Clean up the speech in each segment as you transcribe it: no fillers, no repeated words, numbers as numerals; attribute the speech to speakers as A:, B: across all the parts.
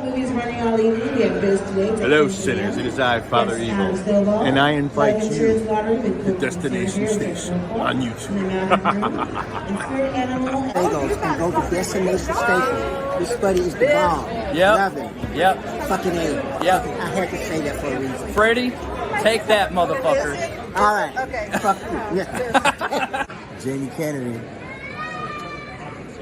A: movies running all evening. We have Biz today.
B: Hello, sinners. It is I, Father Evil, and I invite you to Destination Station on YouTube.
C: And go to Destination Station. This buddy is the bomb.
D: Yep.
C: Love it.
D: Yep.
C: Fucking A.
D: Yep.
C: I had to say that for a reason.
D: Freddie, take that, motherfucker.
C: All right. Okay. Fuck you. Yeah.
E: Jamie Kennedy.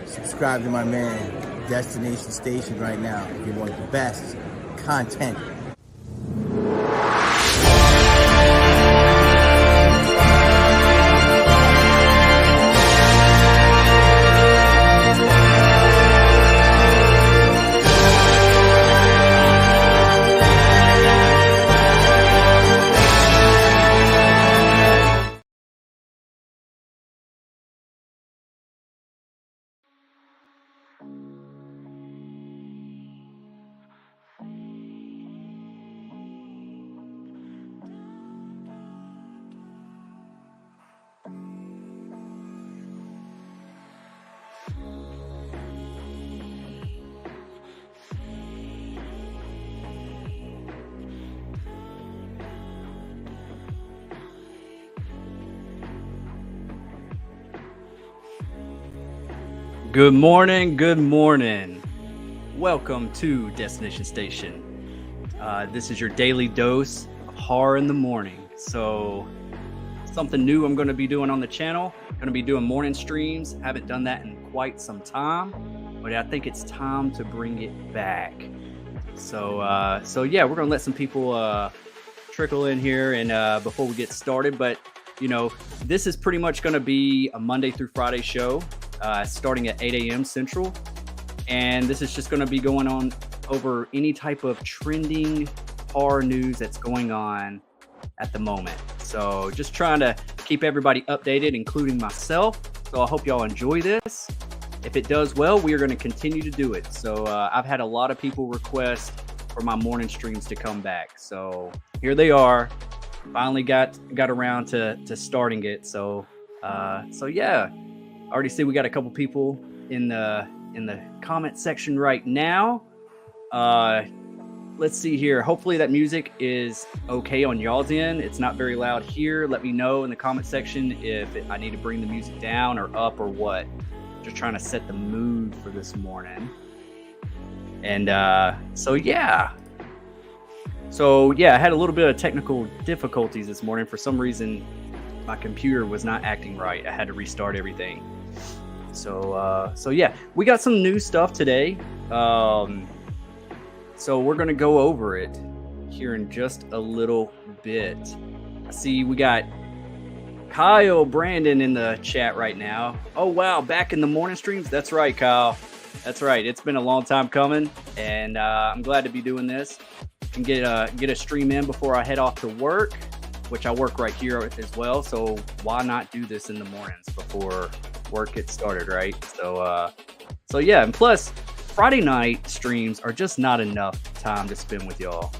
E: Subscribe to my man, Destination Station right now if you want the best content.
D: Good morning, good morning. Welcome to Destination Station. This is your daily dose of horror in the morning. So, something new I'm going to be doing on the channel. Going to be doing morning streams. Haven't done that in quite some time, but I think it's time to bring it back. So yeah, we're going to let some people trickle in here and before we get started. But you know, this is pretty much going to be a Monday through Friday show. Starting at 8 a.m. Central. And this is just going to be going on over any type of trending horror news that's going on at the moment. So just trying to keep everybody updated, including myself. So I hope y'all enjoy this. If it does well, we are going to continue to do it. So I've had a lot of people request for my morning streams to come back. So here they are. Finally got around to starting it. So yeah. I already see we got a couple people in the comment section right now. Let's see here. Hopefully that music is okay on y'all's end. It's not very loud here. Let me know in the comment section if I need to bring the music down or up or what. Just trying to set the mood for this morning. And so yeah, I had a little bit of technical difficulties this morning. For some reason, my computer was not acting right. I had to restart everything. So yeah, we got some new stuff today. So we're going to go over it here in just a little bit. I see we got Kyle Brandon in the chat right now. Oh, wow. Back in the morning streams. That's right, Kyle. That's right. It's been a long time coming, and I'm glad to be doing this. Can get a stream in before I head off to work, which I work right here as well. So why not do this in the mornings before work gets started, right? So yeah, and plus Friday night streams are just not enough time to spend with y'all.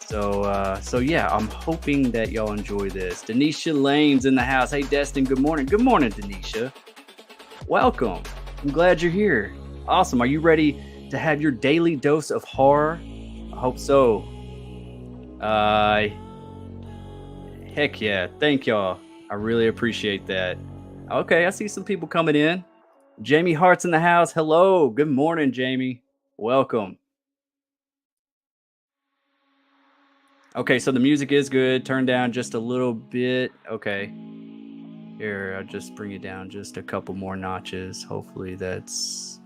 D: So yeah, I'm hoping that y'all enjoy this. Denisha Lane's in the house. Hey Destin, good morning. Good morning, Denisha. Welcome. I'm glad you're here. Awesome. Are you ready to have your daily dose of horror? I hope so. Heck yeah. Thank y'all. I really appreciate that. Okay, I see some people coming in. Jamie Hart's in the house. Hello. Good morning, Jamie. Welcome. Okay, so the music is good. Turn down just a little bit. Okay. Here, I'll just bring it down just a couple more notches. Hopefully that's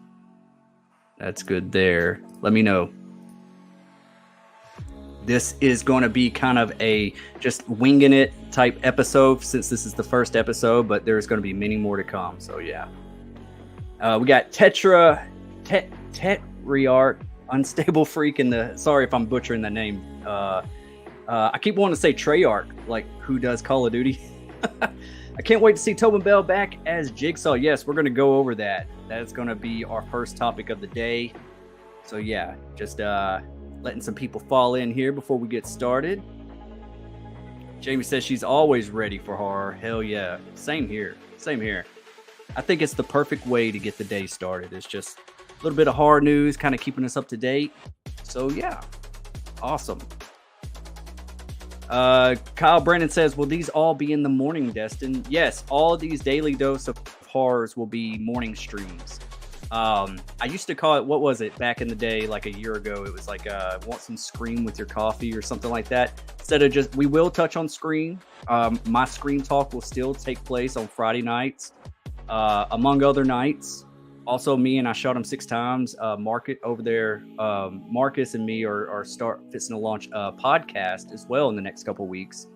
D: good there. Let me know. This is going to be kind of a just winging it type episode since this is the first episode, but there's going to be many more to come. So yeah, we got Tetrarch, Unstable Freak in the. Sorry if I'm butchering the name. I keep wanting to say Treyarch, like who does Call of Duty. I can't wait to see Tobin Bell back as Jigsaw. Yes, we're going to go over that. That is going to be our first topic of the day. So yeah, just letting some people fall in here before we get started. Jamie says she's always ready for horror. Hell yeah. Same here. Same here. I think it's the perfect way to get the day started. It's just little bit of horror news, kind of keeping us up to date. So yeah, awesome. Kyle Brandon says, will these all be in the morning, Destin? Yes, all these daily dose of horrors will be morning streams. I used to call it, what was it back in the day, like a year ago? It was like, want some Scream with your coffee or something like that. Instead of just, we will touch on Scream. My Scream talk will still take place on Friday nights, among other nights. Also, me and I shot him 6 times. Market over there, Marcus and me are fixing to launch a podcast as well in the next couple weeks.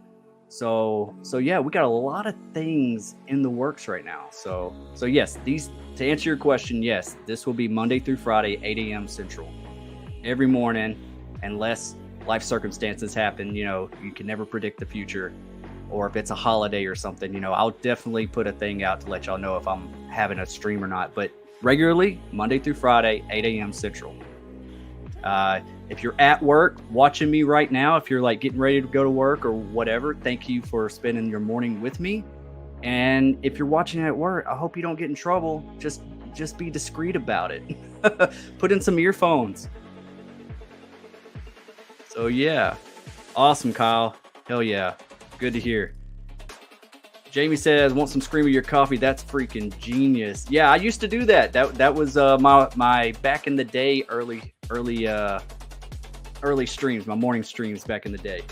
D: So yeah, we got a lot of things in the works right now. So yes, to answer your question, yes, this will be Monday through Friday, 8 a.m. Central, every morning, unless life circumstances happen. You can never predict the future, or if it's a holiday or something. I'll definitely put a thing out to let y'all know if I'm having a stream or not. But regularly, Monday through Friday, 8 a.m. Central. If you're at work watching me right now, if you're like getting ready to go to work or whatever, thank you for spending your morning with me. And if you're watching at work, I hope you don't get in trouble. Just be discreet about it. Put in some earphones. So yeah, awesome, Kyle. Hell yeah, good to hear. Jamie says, want some Scream with your coffee? That's freaking genius. Yeah, I used to do that. That was my back in the day early streams, my morning streams back in the day.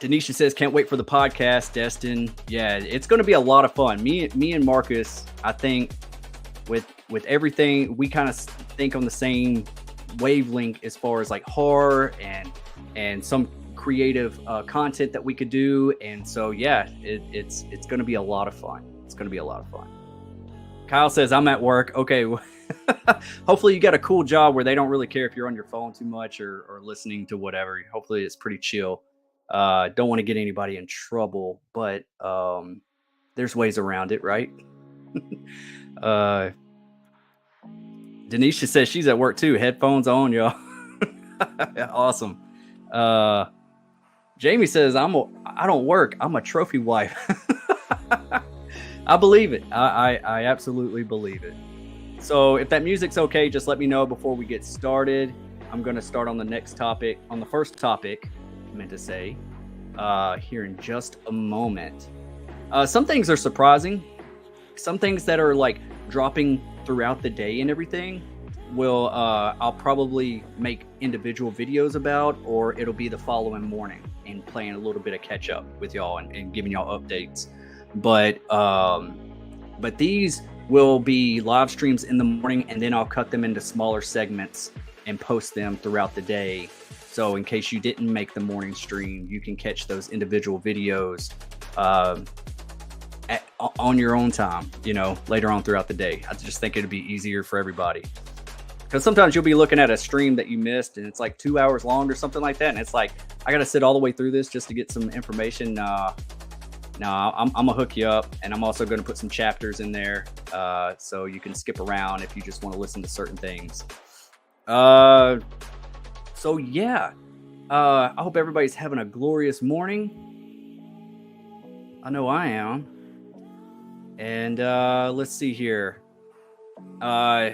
D: Denisha says, can't wait for the podcast, Destin. Yeah, it's going to be a lot of fun. Me and Marcus, I think with everything, we kind of think on the same wavelength as far as like horror and some creative content that we could do. And so yeah, it's going to be a lot of fun. It's going to be a lot of fun. Kyle says, I'm at work. Okay. Hopefully you got a cool job where they don't really care if you're on your phone too much or listening to whatever. Hopefully it's pretty chill. Don't want to get anybody in trouble, but there's ways around it, right? Denisha says she's at work too. Headphones on, y'all. Awesome. Jamie says, I don't work. I'm a trophy wife. I believe it. I absolutely believe it. So if that music's okay, just let me know before we get started. I'm going to start on the next topic, on the first topic, I meant to say, here in just a moment. Some things are surprising. Some things that are like dropping throughout the day and everything will, I'll probably make individual videos about, or it'll be the following morning and playing a little bit of catch up with y'all and giving y'all updates. But these will be live streams in the morning, and then I'll cut them into smaller segments and post them throughout the day. So in case you didn't make the morning stream, you can catch those individual videos on your own time, later on throughout the day. I just think it'd be easier for everybody. Because sometimes you'll be looking at a stream that you missed and it's like 2 hours long or something like that. And it's like, I got to sit all the way through this just to get some information. No, I'm going to hook you up, and I'm also going to put some chapters in there so you can skip around if you just want to listen to certain things. So yeah, I hope everybody's having a glorious morning. I know I am. And let's see here. Our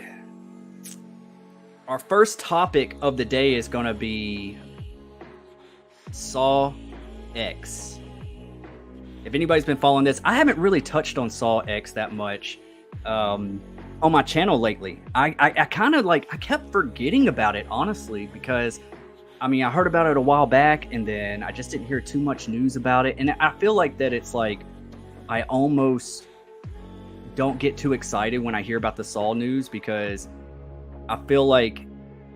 D: first topic of the day is going to be Saw X. If anybody's been following this, I haven't really touched on Saw X that much on my channel lately. I kind of I kept forgetting about it, honestly, because I heard about it a while back and then I just didn't hear too much news about it. And I feel like that it's like I almost don't get too excited when I hear about the Saw news, because I feel like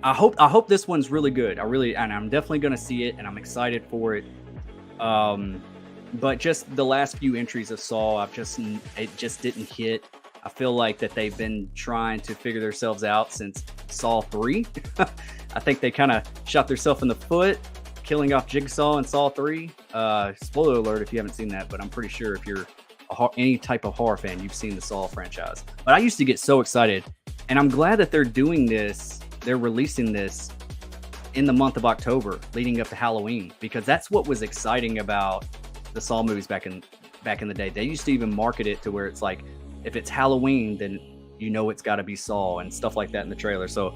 D: I hope this one's really good. And I'm definitely going to see it, and I'm excited for it. But just the last few entries of Saw, it just didn't hit. I feel like that they've been trying to figure themselves out since Saw 3. I think they kind of shot themselves in the foot, killing off Jigsaw in Saw 3. Spoiler alert if you haven't seen that, but I'm pretty sure if you're any type of horror fan, you've seen the Saw franchise. But I used to get so excited, and I'm glad that they're doing this. They're releasing this in the month of October, leading up to Halloween, because that's what was exciting about the Saw movies back in the day. They used to even market it to where it's like, if it's Halloween, then you know it's got to be Saw and stuff like that in the trailer. So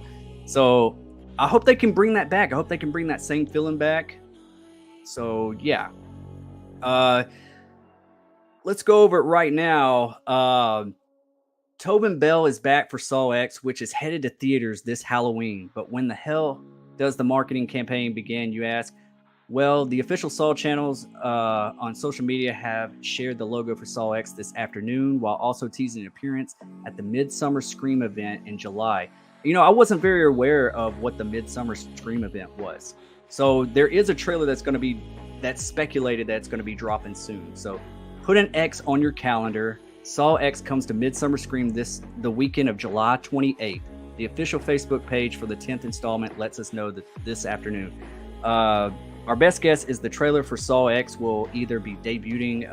D: I hope they can bring that back. I hope they can bring that same feeling back. So yeah, let's go over it right now. Tobin Bell is back for Saw X, which is headed to theaters this Halloween. But when the hell does the marketing campaign begin, you ask? Well, the official Saw channels on social media have shared the logo for Saw X this afternoon, while also teasing an appearance at the Midsummer Scream event in July. You know, I wasn't very aware of what the Midsummer Scream event was. So there is a trailer that's speculated that's going to be dropping soon. So put an X on your calendar. Saw X comes to Midsummer Scream the weekend of July 28th. The official Facebook page for the 10th installment lets us know that this afternoon. Our best guess is the trailer for Saw X will either be debuting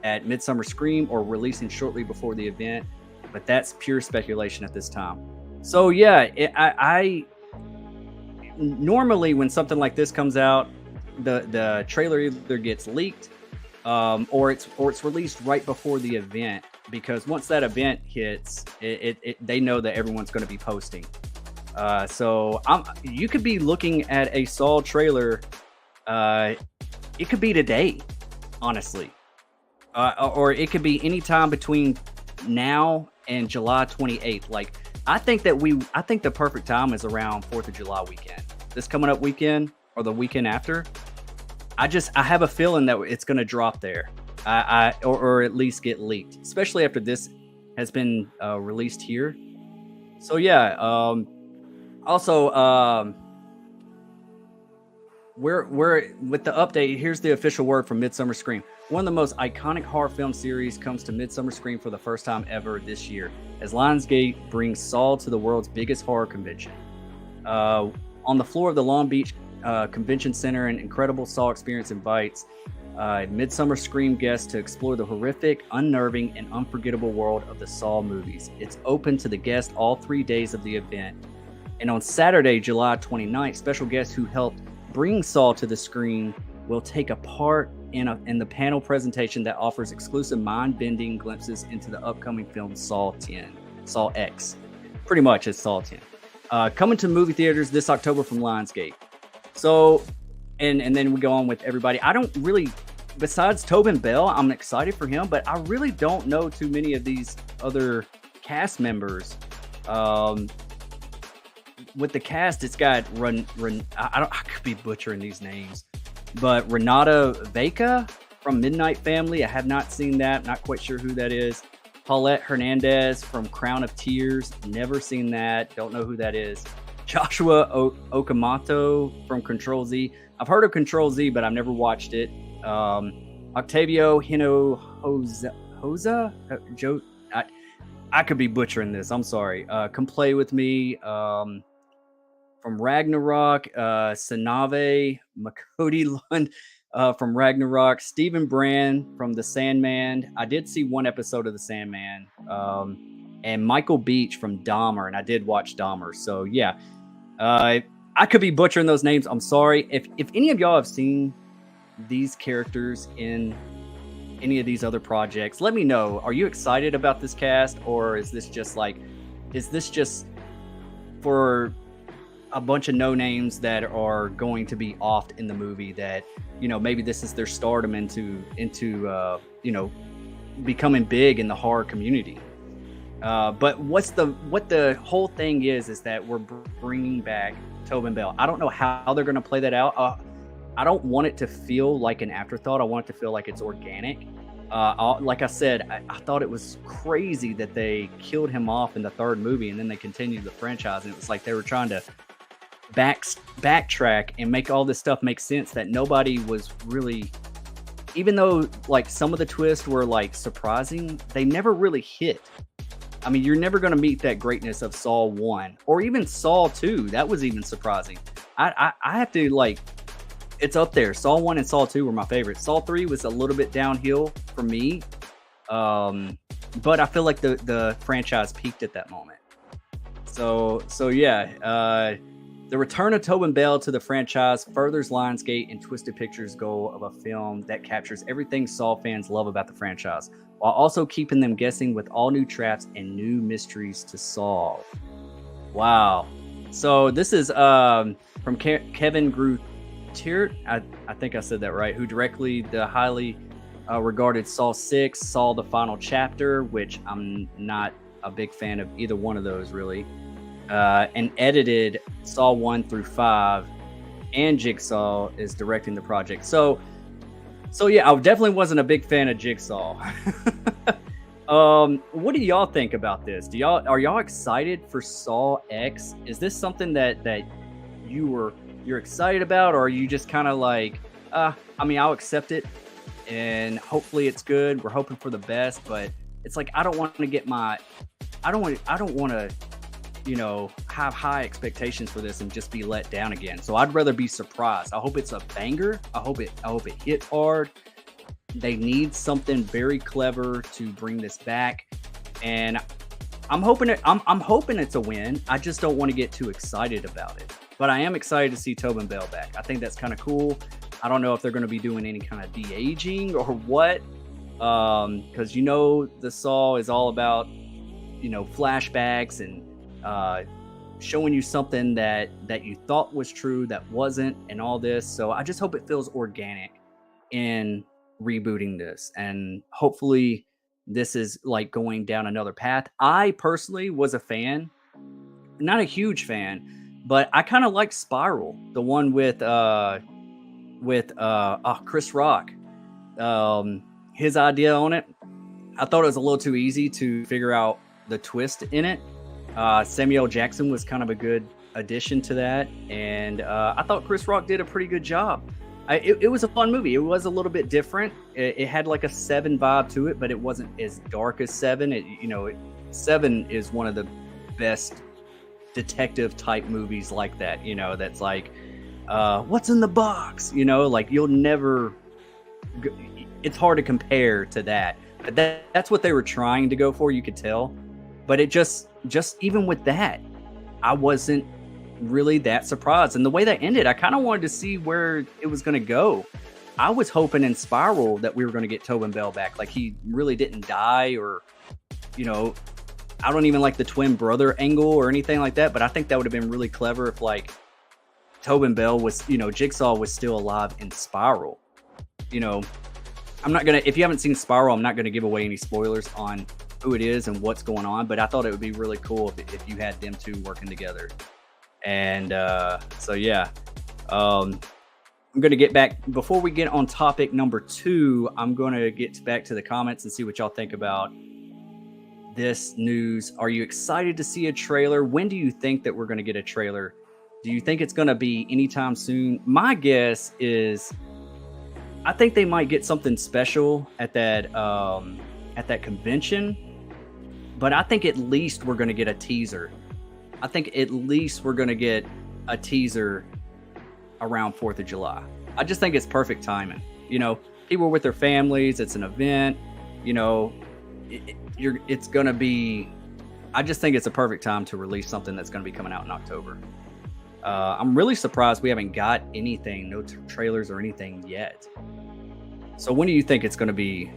D: at Midsummer Scream or releasing shortly before the event, but that's pure speculation at this time. So yeah, I normally when something like this comes out, the trailer either gets leaked or it's released right before the event, because once that event hits, they know that everyone's going to be posting. So you could be looking at a Saw trailer. It could be today, honestly, or it could be anytime between now and July 28th. Like, I think the perfect time is around 4th of July weekend. This coming up weekend or the weekend after. I have a feeling that it's going to drop there, or at least get leaked, especially after this has been released here. So yeah. Also, we're with the update. Here's the official word from Midsummer Scream. One of the most iconic horror film series comes to Midsummer Scream for the first time ever this year, as Lionsgate brings Saw to the world's biggest horror convention. On the floor of the Long Beach Convention Center, an incredible Saw experience invites Midsummer Scream guests to explore the horrific, unnerving, and unforgettable world of the Saw movies. It's open to the guests all 3 days of the event. And on Saturday, July 29th, special guests who helped bring Saw to the screen will take a part in the panel presentation that offers exclusive mind-bending glimpses into the upcoming film Saw X. Pretty much it's Saw 10. Coming to movie theaters this October from Lionsgate. So, and then we go on with everybody. I don't really, besides Tobin Bell, I'm excited for him, but I really don't know too many of these other cast members. With the cast, it's got I could be butchering these names, but Renata Vega from Midnight Family. I have not seen that. Not quite sure who that is. Paulette Hernandez from Crown of Tears. Never seen that. Don't know who that is. Joshua Okamoto from Control Z. I've heard of Control Z, but I've never watched it. Octavio Hinojosa. Joe. I could be butchering this. I'm sorry. Come Play With Me. From Ragnarok, Sanave Makodi Lund from Ragnarok, Stephen Brand from The Sandman. I did see one episode of The Sandman, and Michael Beach from Dahmer, and I did watch Dahmer. So yeah, I could be butchering those names. I'm sorry. If any of y'all have seen these characters in any of these other projects, let me know. Are you excited about this cast, or is this just for a bunch of no names that are going to be offed in the movie, that, you know, maybe this is their stardom into you know, becoming big in the horror community. But what the whole thing is that we're bringing back Tobin Bell. I don't know how they're going to play that out. I don't want it to feel like an afterthought. I want it to feel like it's organic. Like I said, I thought it was crazy that they killed him off in the third movie and then they continued the franchise, and it was like they were trying to backtrack and make all this stuff make sense, that nobody was really, even though like some of the twists were like surprising, they never really hit. I mean, you're never going to meet that greatness of Saw 1 or even Saw 2. That was even surprising. I have to, like, it's up there. Saw 1 and Saw 2 were my favorites. Saw 3 was a little bit downhill for me. But I feel like the franchise peaked at that moment. So yeah, The return of Tobin Bell to the franchise furthers Lionsgate and Twisted Pictures' goal of a film that captures everything Saw fans love about the franchise, while also keeping them guessing with all new traps and new mysteries to solve. Wow. So this is from Kevin Grutiert, I think I said that right, who directed the highly regarded Saw 6, Saw the Final Chapter, which I'm not a big fan of either one of those really, and edited Saw 1 through 5, and Jigsaw is directing the project. So yeah, I definitely wasn't a big fan of Jigsaw. What do y'all think about this? Are y'all excited for Saw X? Is this something that you're excited about, or are you just kind of like, I mean, I'll accept it and hopefully it's good. We're hoping for the best, but it's like I don't want to have high expectations for this and just be let down again. So I'd rather be surprised. I hope it's a banger. I hope it hits hard. They need something very clever to bring this back, and I'm hoping it's a win. I just don't want to get too excited about it. But I am excited to see Tobin Bell back. I think that's kind of cool. I don't know if they're going to be doing any kind of de-aging or what, because the Saw is all about flashbacks and showing you something that you thought was true that wasn't, and all this. So I just hope it feels organic in rebooting this, and hopefully this is like going down another path. I personally was a fan, not a huge fan, but I kind of like Spiral, the one with Chris Rock. His idea on it, I thought it was a little too easy to figure out the twist in it. Samuel L. Jackson was kind of a good addition to that, and I thought Chris Rock did a pretty good job. It was a fun movie. It was a little bit different. It had like a Seven vibe to it, but it wasn't as dark as Seven. Seven is one of the best detective type movies like that. That's like, what's in the box? Like you'll never. It's hard to compare to that. But that's what they were trying to go for. You could tell, but it just even with that, I wasn't really that surprised. And the way that ended, I kind of wanted to see where it was going to go. I was hoping in Spiral that we were going to get Tobin Bell back, like he really didn't die, or I don't even like the twin brother angle or anything like that, but I think that would have been really clever if like Tobin Bell was, Jigsaw was still alive in Spiral. I'm not gonna, if you haven't seen Spiral, I'm not gonna give away any spoilers on who it is and what's going on, but I thought it would be really cool if you had them two working together. And so yeah, I'm going to get back, before we get on topic number 2, I'm going to get back to the comments and see what y'all think about this news. Are you excited to see a trailer? When do you think that we're going to get a trailer? Do you think it's going to be anytime soon? My guess is I think they might get something special at that convention, but I think at least we're going to get a teaser. I think at least we're going to get a teaser around 4th of July. I just think it's perfect timing. People with their families, it's an event, it's going to be, I just think it's a perfect time to release something that's going to be coming out in October. I'm really surprised we haven't got anything, no trailers or anything yet. So when do you think it's going to be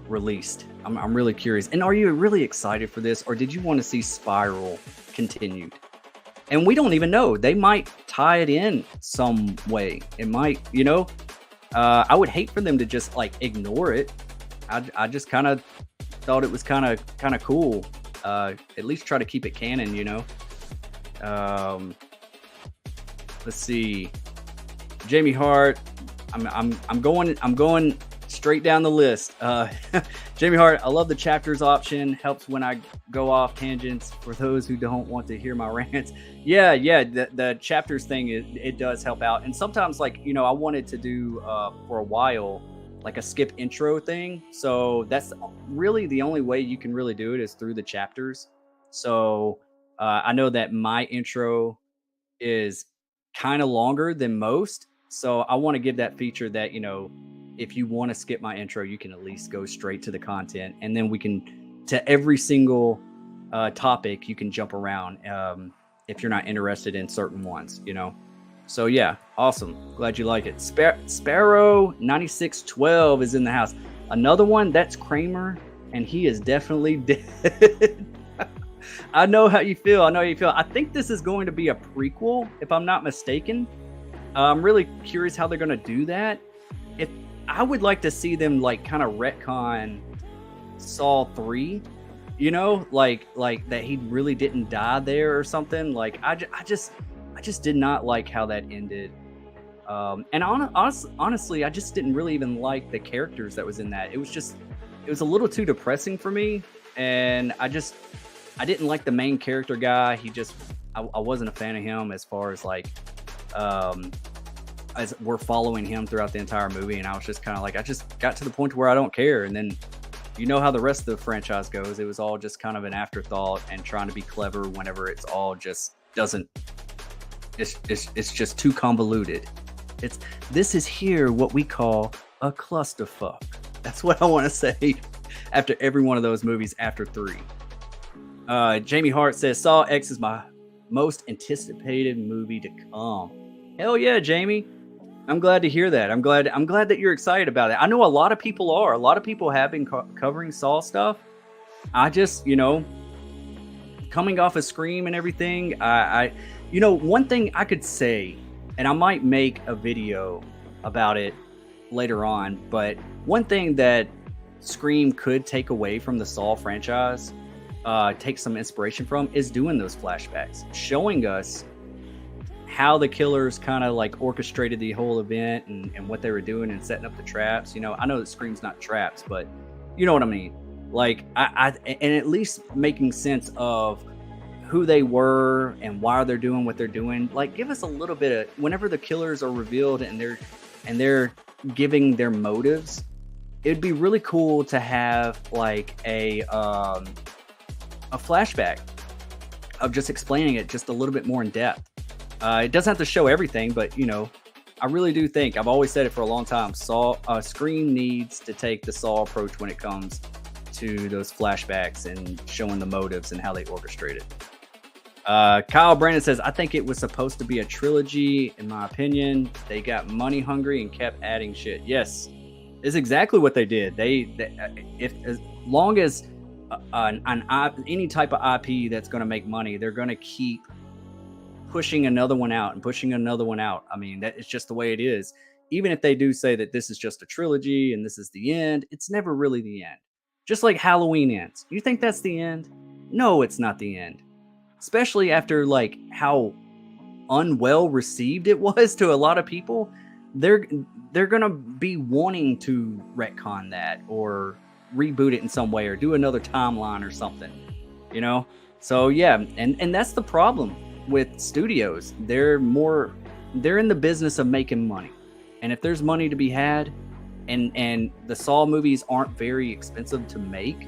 D: released? I'm really curious. And are you really excited for this, or did you want to see Spiral continued? And we don't even know. They might tie it in some way. It might, I would hate for them to just like ignore it. I just kind of thought it was kind of cool. At least try to keep it canon, Let's see. Jamie Hart. I'm going straight down the list. Jamie Hart, I love the chapters option. Helps when I go off tangents for those who don't want to hear my rants. Yeah. The chapters thing, it does help out. And sometimes, like, I wanted to do for a while, like a skip intro thing. So that's really the only way you can really do it is through the chapters. So I know that my intro is kind of longer than most. So I want to give that feature that, if you want to skip my intro, you can at least go straight to the content, and then we can, to every single topic, you can jump around. if you're not interested in certain ones, you know. So yeah, awesome. Glad you like it. Sparrow 9612 is in the house. Another one, that's Kramer, and he is definitely dead. I know how you feel. I think this is going to be a prequel, if I'm not mistaken. I'm really curious how they're going to do that. If I would like to see them like kind of retcon Saw 3, you know, like that he really didn't die there or something. Like I just did not like how that ended. And honestly, I just didn't really even like the characters that was in that. It was a little too depressing for me, and I didn't like the main character guy. I wasn't a fan of him as far as like, as we're following him throughout the entire movie, and I was just kind of like, I just got to the point where I don't care. And then, you know how the rest of the franchise goes. It was all just kind of an afterthought and trying to be clever whenever it's all just doesn't. It's just too convoluted. This is here what we call a clusterfuck. That's what I want to say after every one of those movies after 3. Jamie Hart says Saw X is my most anticipated movie to come. Hell yeah, Jamie. I'm glad to hear that. I'm glad that you're excited about it. I know a lot of people are. A lot of people have been covering Saw stuff. I just, you know, coming off of Scream and everything, I you know, one thing I could say, and I might make a video about it later on, but one thing that Scream could take away from the Saw franchise, take some inspiration from, is doing those flashbacks, showing us how the killers kind of like orchestrated the whole event and what they were doing and setting up the traps. You know, I know that Scream's not traps, but you know what I mean? Like, and at least making sense of who they were and why they're doing what they're doing. Like, give us a little bit of, whenever the killers are revealed and they're giving their motives, it'd be really cool to have like a flashback of just explaining it just a little bit more in depth. It doesn't have to show everything, but you know, I really do think, I've always said it for a long time, Scream needs to take the Saw approach when it comes to those flashbacks and showing the motives and how they orchestrate it. Kyle Brandon says, I think it was supposed to be a trilogy. In my opinion, they got money hungry and kept adding shit. Yes, is exactly what they did. If as long as any type of IP that's going to make money, they're going to keep pushing another one out and pushing another one out. I mean, that it's just the way it is. Even if they do say that this is just a trilogy and this is the end, it's never really the end. Just like Halloween ends. You think that's the end? No, it's not the end. Especially after like how unwell received it was to a lot of people. They're gonna be wanting to retcon that or reboot it in some way or do another timeline or something, you know? So yeah, and that's the problem with studios. They're in the business of making money. And if there's money to be had, and the Saw movies aren't very expensive to make,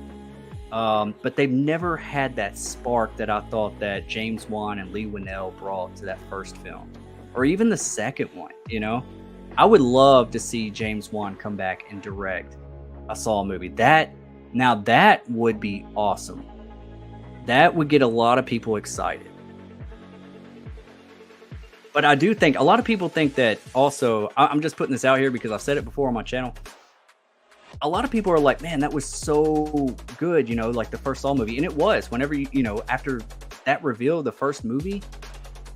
D: but they've never had that spark that I thought that James Wan and Leigh Whannell brought to that first film, or even the second one, you know? I would love to see James Wan come back and direct a Saw movie. That would be awesome. That would get a lot of people excited. But I do think a lot of people think that also, I'm just putting this out here because I've said it before on my channel. A lot of people are like, man, that was so good, you know, like the first Saw movie. And it was. Whenever, you know, after that reveal of the first movie,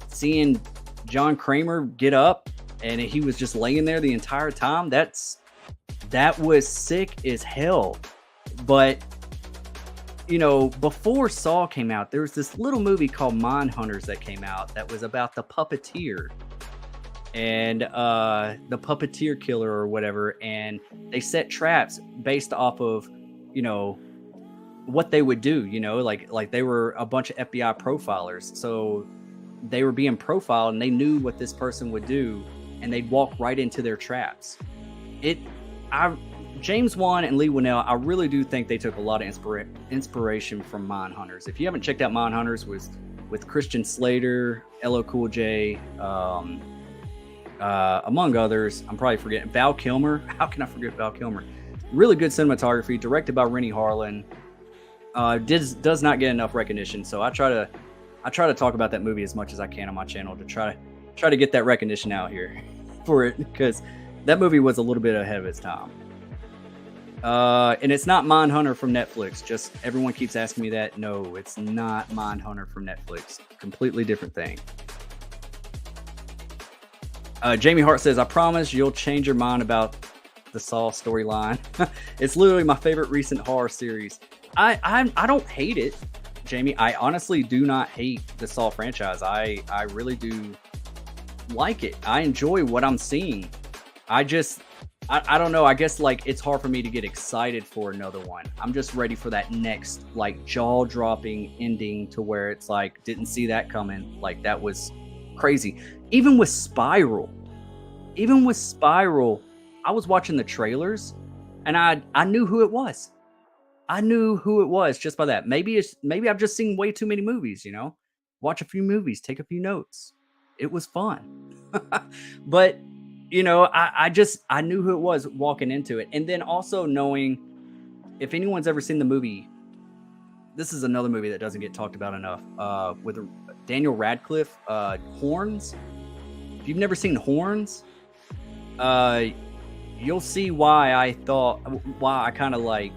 D: seeing John Kramer get up and he was just laying there the entire time, that was sick as hell. But, you know, before Saw came out, there was this little movie called Mindhunters that came out that was about the puppeteer and the puppeteer killer or whatever. And they set traps based off of, you know, what they would do, you know, like they were a bunch of FBI profilers. So they were being profiled and they knew what this person would do and they'd walk right into their traps. James Wan and Leigh Whannell, I really do think they took a lot of inspiration from Mindhunters. If you haven't checked out Mindhunters, with Christian Slater, LL Cool J, among others, I'm probably forgetting Val Kilmer. How can I forget Val Kilmer? Really good cinematography, directed by Rennie Harlan. Does not get enough recognition, so I try to I try to talk about that movie as much as I can on my channel to try to get that recognition out here for it, because that movie was a little bit ahead of its time. And it's not Mindhunter from Netflix. Just everyone keeps asking me that. No, it's not Mindhunter from Netflix. Completely different thing. Jamie Hart says, I promise you'll change your mind about the Saw storyline. It's literally my favorite recent horror series. I don't hate it, Jamie. I honestly do not hate the Saw franchise. I really do like it. I enjoy what I'm seeing. I don't know. I guess like it's hard for me to get excited for another one. I'm just ready for that next like jaw-dropping ending to where it's like, didn't see that coming. Like that was crazy. Even with Spiral, I was watching the trailers and I knew who it was. I knew who it was just by that. Maybe I've just seen way too many movies, you know? Watch a few movies, take a few notes. It was fun. But you know, I knew who it was walking into it. And then also knowing, if anyone's ever seen the movie, this is another movie that doesn't get talked about enough, with Daniel Radcliffe, Horns. If you've never seen Horns, you'll see why I kind of like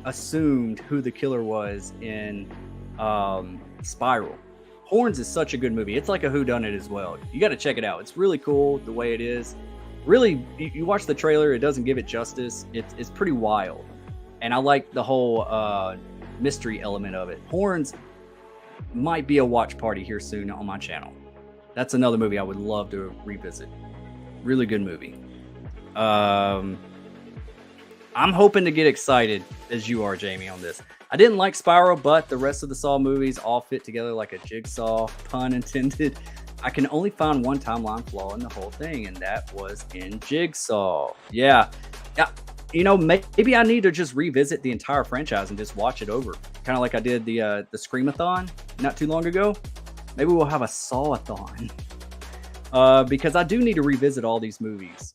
D: assumed who the killer was in Spiral. Horns is such a good movie. It's like a whodunit as well. You got to check it out. It's really cool the way it is. Really, you watch the trailer, it doesn't give it justice. It's pretty wild. And I like the whole mystery element of it. Horns might be a watch party here soon on my channel. That's another movie I would love to revisit. Really good movie. I'm hoping to get excited as you are, Jamie, on this. I didn't like Spiral, but the rest of the Saw movies all fit together like a jigsaw, pun intended. I can only find one timeline flaw in the whole thing, and that was in Jigsaw. Yeah. You know, maybe I need to just revisit the entire franchise and just watch it over. Kind of like I did the Screamathon not too long ago. Maybe we'll have a Saw-a-thon. Because I do need to revisit all these movies.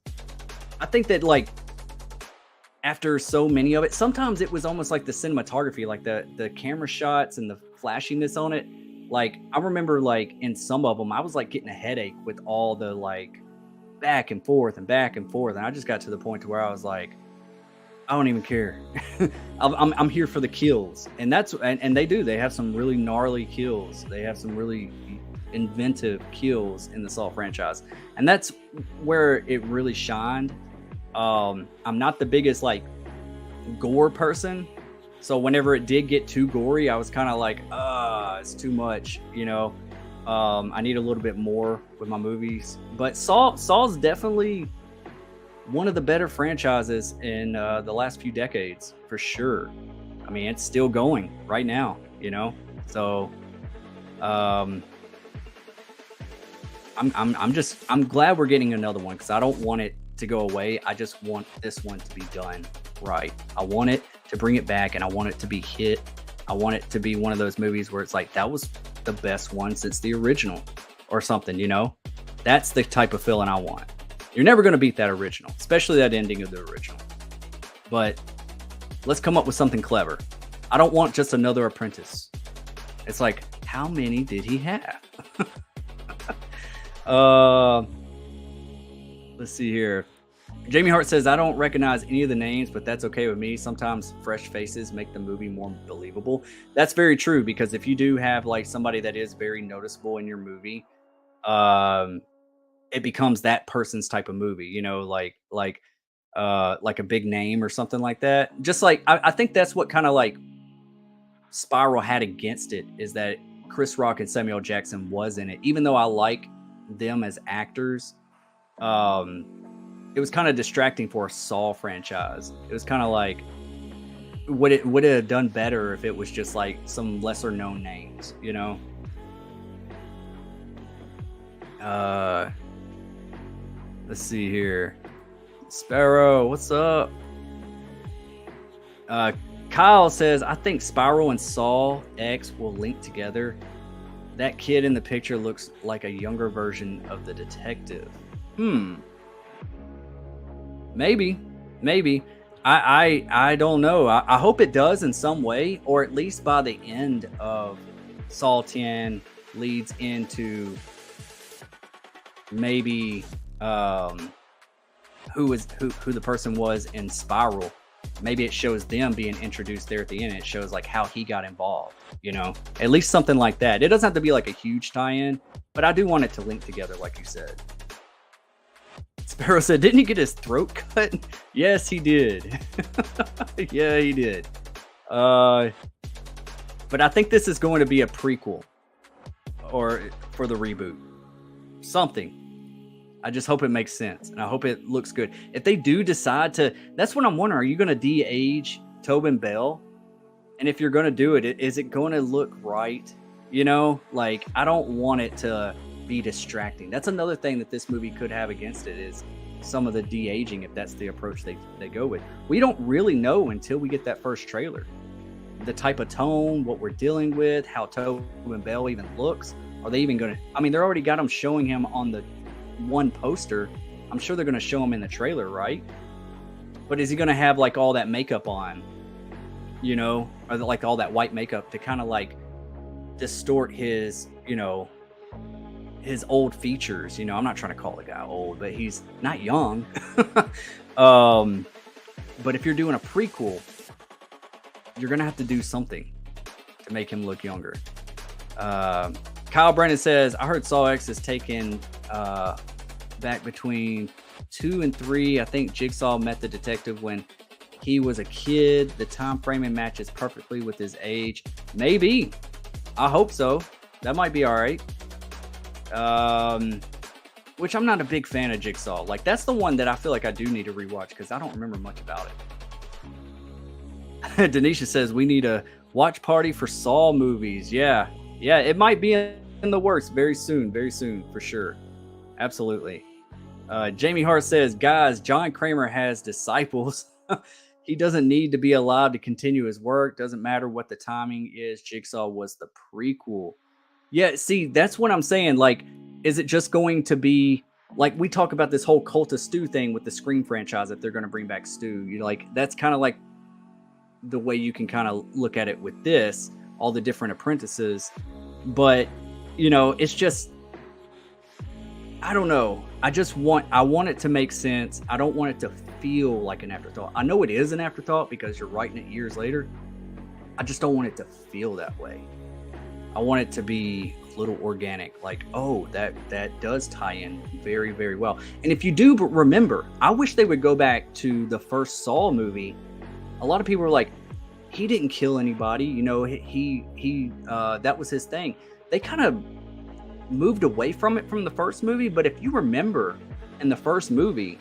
D: I think that, like, after so many of it, sometimes it was almost like the cinematography, like the camera shots and the flashiness on it. Like, I remember, like, in some of them, I was, like, getting a headache with all the, like, back and forth. And I just got to the point to where I was like, I don't even care. I'm here for the kills. And they have some really gnarly kills. They have some really inventive kills in the Saw franchise. And that's where it really shined. I'm not the biggest, like, gore person. So whenever it did get too gory, I was kind of like, it's too much, you know. I need a little bit more with my movies. But Saw's definitely one of the better franchises in the last few decades, for sure. I mean, it's still going right now, you know. So I'm glad we're getting another one, because I don't want it to go away. I just want this one to be done right. I want it to bring it back, and I want it to be hit. I want it to be one of those movies where it's like, that was the best one since the original or something, you know. That's the type of feeling I want. You're never going to beat that original, especially that ending of the original. But let's come up with something clever. I don't want just another Apprentice. It's like, how many did he have? Let's see here. Jamie Hart says, I don't recognize any of the names, but that's okay with me. Sometimes fresh faces make the movie more believable. That's very true, because if you do have like somebody that is very noticeable in your movie, it becomes that person's type of movie, you know, like a big name or something like that. Just like, I think that's what kind of like Spiral had against it, is that Chris Rock and Samuel Jackson was in it. Even though I like them as actors, it was kind of distracting for a Saw franchise. It was kind of like, would it have done better if it was just like some lesser known names, you know? Let's see here. Sparrow, what's up? Kyle says, I think Spiral and Saw X will link together. That kid in the picture looks like a younger version of the detective. Maybe. I don't know. I hope it does in some way, or at least by the end of Saw 10, leads into maybe who the person was in Spiral. Maybe it shows them being introduced there at the end. It shows like how he got involved, you know, at least something like that. It doesn't have to be like a huge tie-in, but I do want it to link together, like you said. Sparrow said, didn't he get his throat cut? Yes, he did. Yeah, he did. But I think this is going to be a prequel or for the reboot. Something. I just hope it makes sense, and I hope it looks good. If they do decide to, that's what I'm wondering. Are you going to de-age Tobin Bell? And if you're going to do it, is it going to look right? You know, like, I don't want it to be distracting. That's another thing that this movie could have against it, is some of the de-aging, if that's the approach they go with. We don't really know until we get that first trailer. The type of tone, what we're dealing with, how Tobin Bell even looks. Are they even going to, I mean, they're already got him showing him on the one poster. I'm sure they're going to show him in the trailer, right? But is he going to have like all that makeup on, you know, or like all that white makeup to kind of like distort his, you know, his old features? You know, I'm not trying to call the guy old, but he's not young. But if you're doing a prequel, you're going to have to do something to make him look younger. Kyle Brennan says, I heard Saw X is taken back between 2 and 3. I think Jigsaw met the detective when he was a kid. The time framing matches perfectly with his age. Maybe. I hope so. That might be all right. Which I'm not a big fan of Jigsaw. Like, that's the one that I feel like I do need to rewatch because I don't remember much about it. Denisha says, we need a watch party for Saw movies. Yeah, it might be in the works very soon, for sure. Absolutely. Jamie Hart says, guys, John Kramer has disciples. He doesn't need to be allowed to continue his work. Doesn't matter what the timing is. Jigsaw was the prequel. Yeah, see, that's what I'm saying. Like, is it just going to be like we talk about this whole Cult of Stu thing with the Scream franchise, if they're going to bring back Stu? You know, like, that's kind of like the way you can kind of look at it with this, all the different apprentices. But, you know, it's just, I don't know. I want it to make sense. I don't want it to feel like an afterthought. I know it is an afterthought because you're writing it years later. I just don't want it to feel that way. I want it to be a little organic. Like, oh, that does tie in very, very well. And if you do remember, I wish they would go back to the first Saw movie. A lot of people were like, he didn't kill anybody. You know, he that was his thing. They kind of moved away from it from the first movie. But if you remember in the first movie,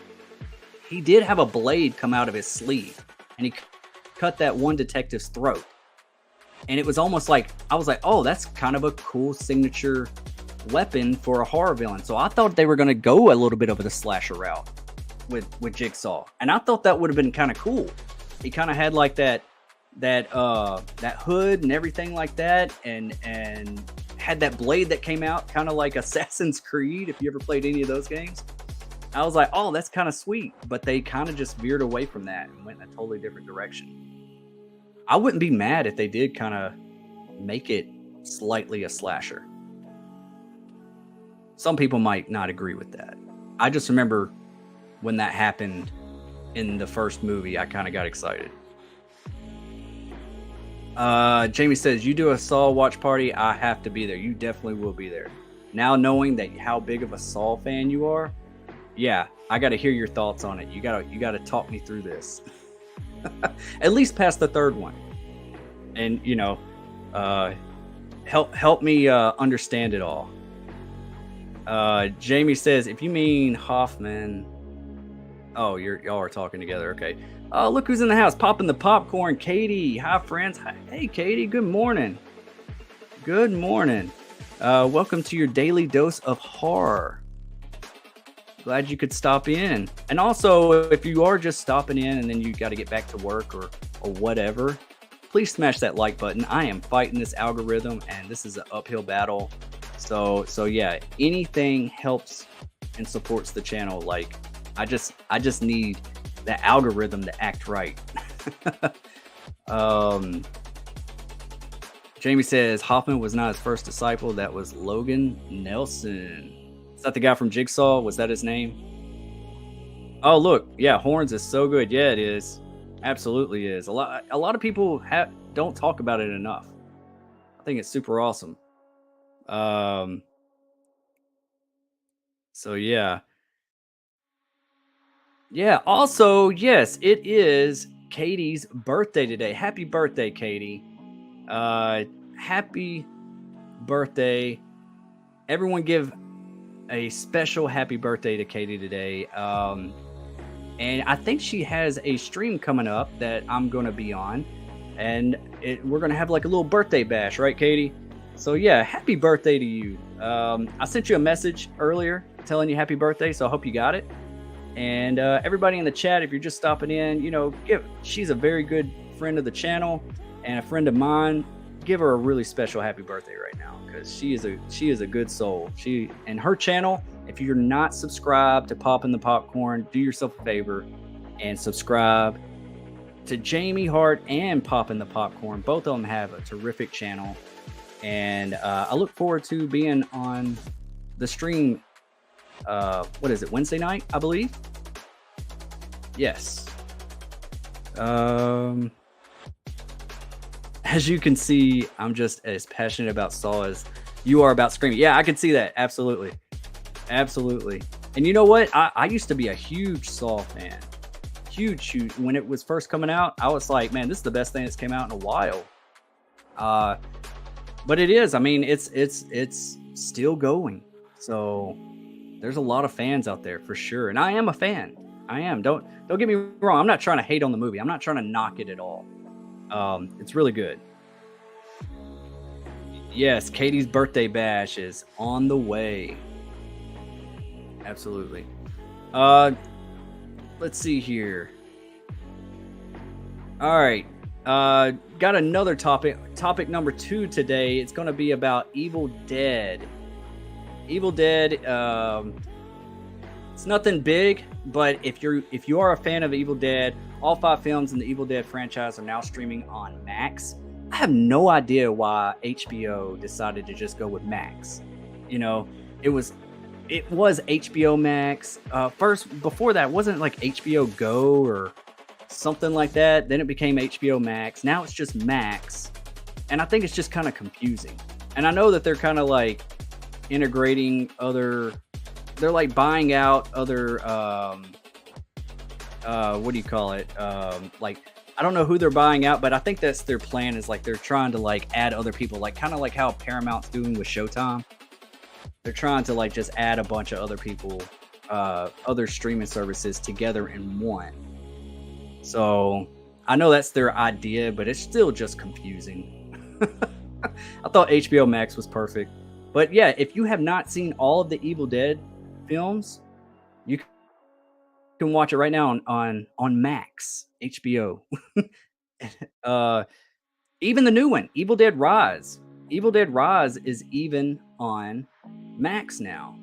D: he did have a blade come out of his sleeve and he cut that one detective's throat. And it was almost like, I was like, oh, that's kind of a cool signature weapon for a horror villain. So I thought they were going to go a little bit of the slasher route with Jigsaw. And I thought that would have been kind of cool. He kind of had like that hood and everything like that. And had that blade that came out kind of like Assassin's Creed, if you ever played any of those games. I was like, oh, that's kind of sweet. But they kind of just veered away from that and went in a totally different direction. I wouldn't be mad if they did kind of make it slightly a slasher. Some people might not agree with that. I just remember when that happened in the first movie, I kind of got excited. Jamie says, you do a Saw watch party, I have to be there. You definitely will be there. Now knowing that how big of a Saw fan you are, yeah, I got to hear your thoughts on it. You got to talk me through this. At least past the third one. And, you know, help me understand it all. Jamie says, if you mean Hoffman, oh, y'all are talking together. Okay. Look who's in the house, popping the popcorn. Katie, hi friends. Hey Katie, good morning. Good morning. Welcome to your daily dose of horror. Glad you could stop in. And also, if you are just stopping in and then you got to get back to work or whatever, please smash that like button. I am fighting this algorithm and this is an uphill battle. So yeah, anything helps and supports the channel. Like, I just need the algorithm to act right. Jamie says Hoffman was not his first disciple. That was Logan Nelson. Is that the guy from Jigsaw? Was that his name? Oh, look. Yeah, Horns is so good. Yeah, it is. Absolutely is. A lot of people don't talk about it enough. I think it's super awesome. So yeah. Yeah, also, yes, it is Katie's birthday today. Happy birthday, Katie. Happy birthday. Everyone give a special happy birthday to Katie today. And I think she has a stream coming up that I'm going to be on. And we're going to have like a little birthday bash, right, Katie? So yeah, happy birthday to you. I sent you a message earlier telling you happy birthday, so I hope you got it. And everybody in the chat, if you're just stopping in, she's a very good friend of the channel and a friend of mine. Give her a really special happy birthday right now, because she is a good soul. She and her channel. If you're not subscribed to Poppin' the Popcorn, do yourself a favor and subscribe to Jamie Hart and Poppin' the Popcorn. Both of them have a terrific channel, and I look forward to being on the stream. What is it, Wednesday night, I believe? Yes. As you can see, I'm just as passionate about Saw as you are about Scream. Yeah, I can see that. Absolutely. And you know what? I used to be a huge Saw fan. Huge. When it was first coming out, I was like, man, this is the best thing that's came out in a while. But it is. I mean, it's still going. So there's a lot of fans out there for sure. And I am a fan. I am. Don't get me wrong. I'm not trying to hate on the movie. I'm not trying to knock it at all. It's really good. Yes, Katie's birthday bash is on the way. Absolutely. Let's see here. All right. Got another topic. Topic number 2 today. It's going to be about Evil Dead. Evil Dead. It's nothing big, but if you are a fan of Evil Dead, all 5 films in the Evil Dead franchise are now streaming on Max. I have no idea why HBO decided to just go with Max. It was HBO Max. First, before that, wasn't it like HBO Go or something like that? Then it became HBO Max. Now it's just Max. And I think it's just kind of confusing. And I know that they're kind of like integrating they're like buying out other, what do you call it? I don't know who they're buying out, but I think that's their plan, is like they're trying to like add other people, like kind of like how Paramount's doing with Showtime. They're trying to like just add a bunch of other people, other streaming services together in one. So I know that's their idea, but it's still just confusing. I thought HBO Max was perfect. But yeah, if you have not seen all of the Evil Dead films, you can watch it right now on Max, HBO. Even the new one, Evil Dead Rise. Evil Dead Rise is even on Max now.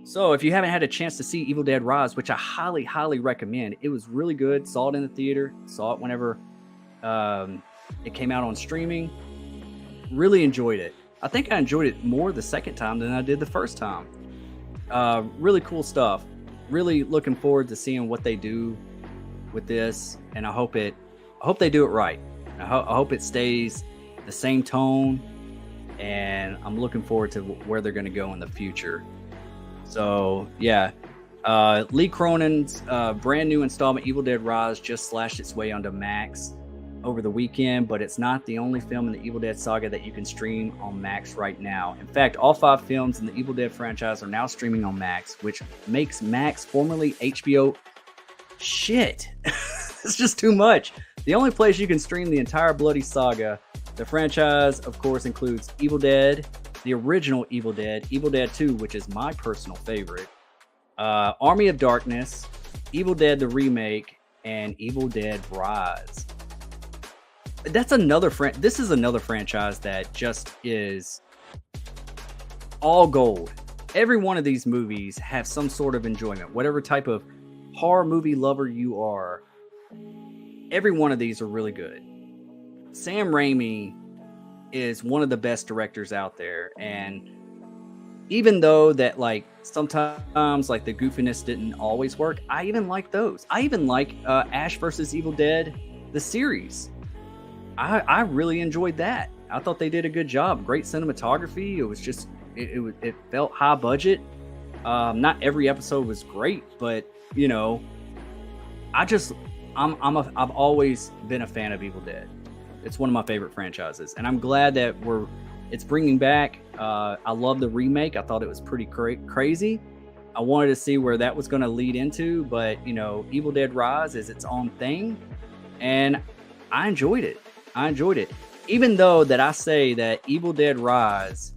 D: So if you haven't had a chance to see Evil Dead Rise, which I highly, highly recommend, it was really good. Saw it in the theater. Saw it whenever it came out on streaming. Really enjoyed it. I think I enjoyed it more the second time than I did the first time. Really cool stuff. Really looking forward to seeing what they do with this, and I hope they do it right. I hope it stays the same tone, and I'm looking forward to where they're going to go in the future. So yeah, Lee Cronin's brand new installment Evil Dead Rise just slashed its way onto Max over the weekend, but it's not the only film in the Evil Dead saga that you can stream on Max right now. In fact, all 5 films in the Evil Dead franchise are now streaming on Max, which makes Max, formerly HBO, shit. It's just too much. The only place you can stream the entire bloody saga. The franchise, of course, includes Evil Dead, the original Evil Dead 2, which is my personal favorite, Army of Darkness, Evil Dead the Remake, and Evil Dead Rise. This is another franchise that just is all gold. Every one of these movies have some sort of enjoyment. Whatever type of horror movie lover you are, every one of these are really good. Sam Raimi is one of the best directors out there. And even though that like sometimes like the goofiness didn't always work, I even like those. I even like Ash versus Evil Dead, the series. I really enjoyed that. I thought they did a good job. Great cinematography. It was just it felt high budget. Not every episode was great, but you know, I've always been a fan of Evil Dead. It's one of my favorite franchises, and I'm glad that it's bringing back. I love the remake. I thought it was pretty crazy. I wanted to see where that was going to lead into, but you know, Evil Dead Rise is its own thing, and I enjoyed it. Even though that I say that Evil Dead Rise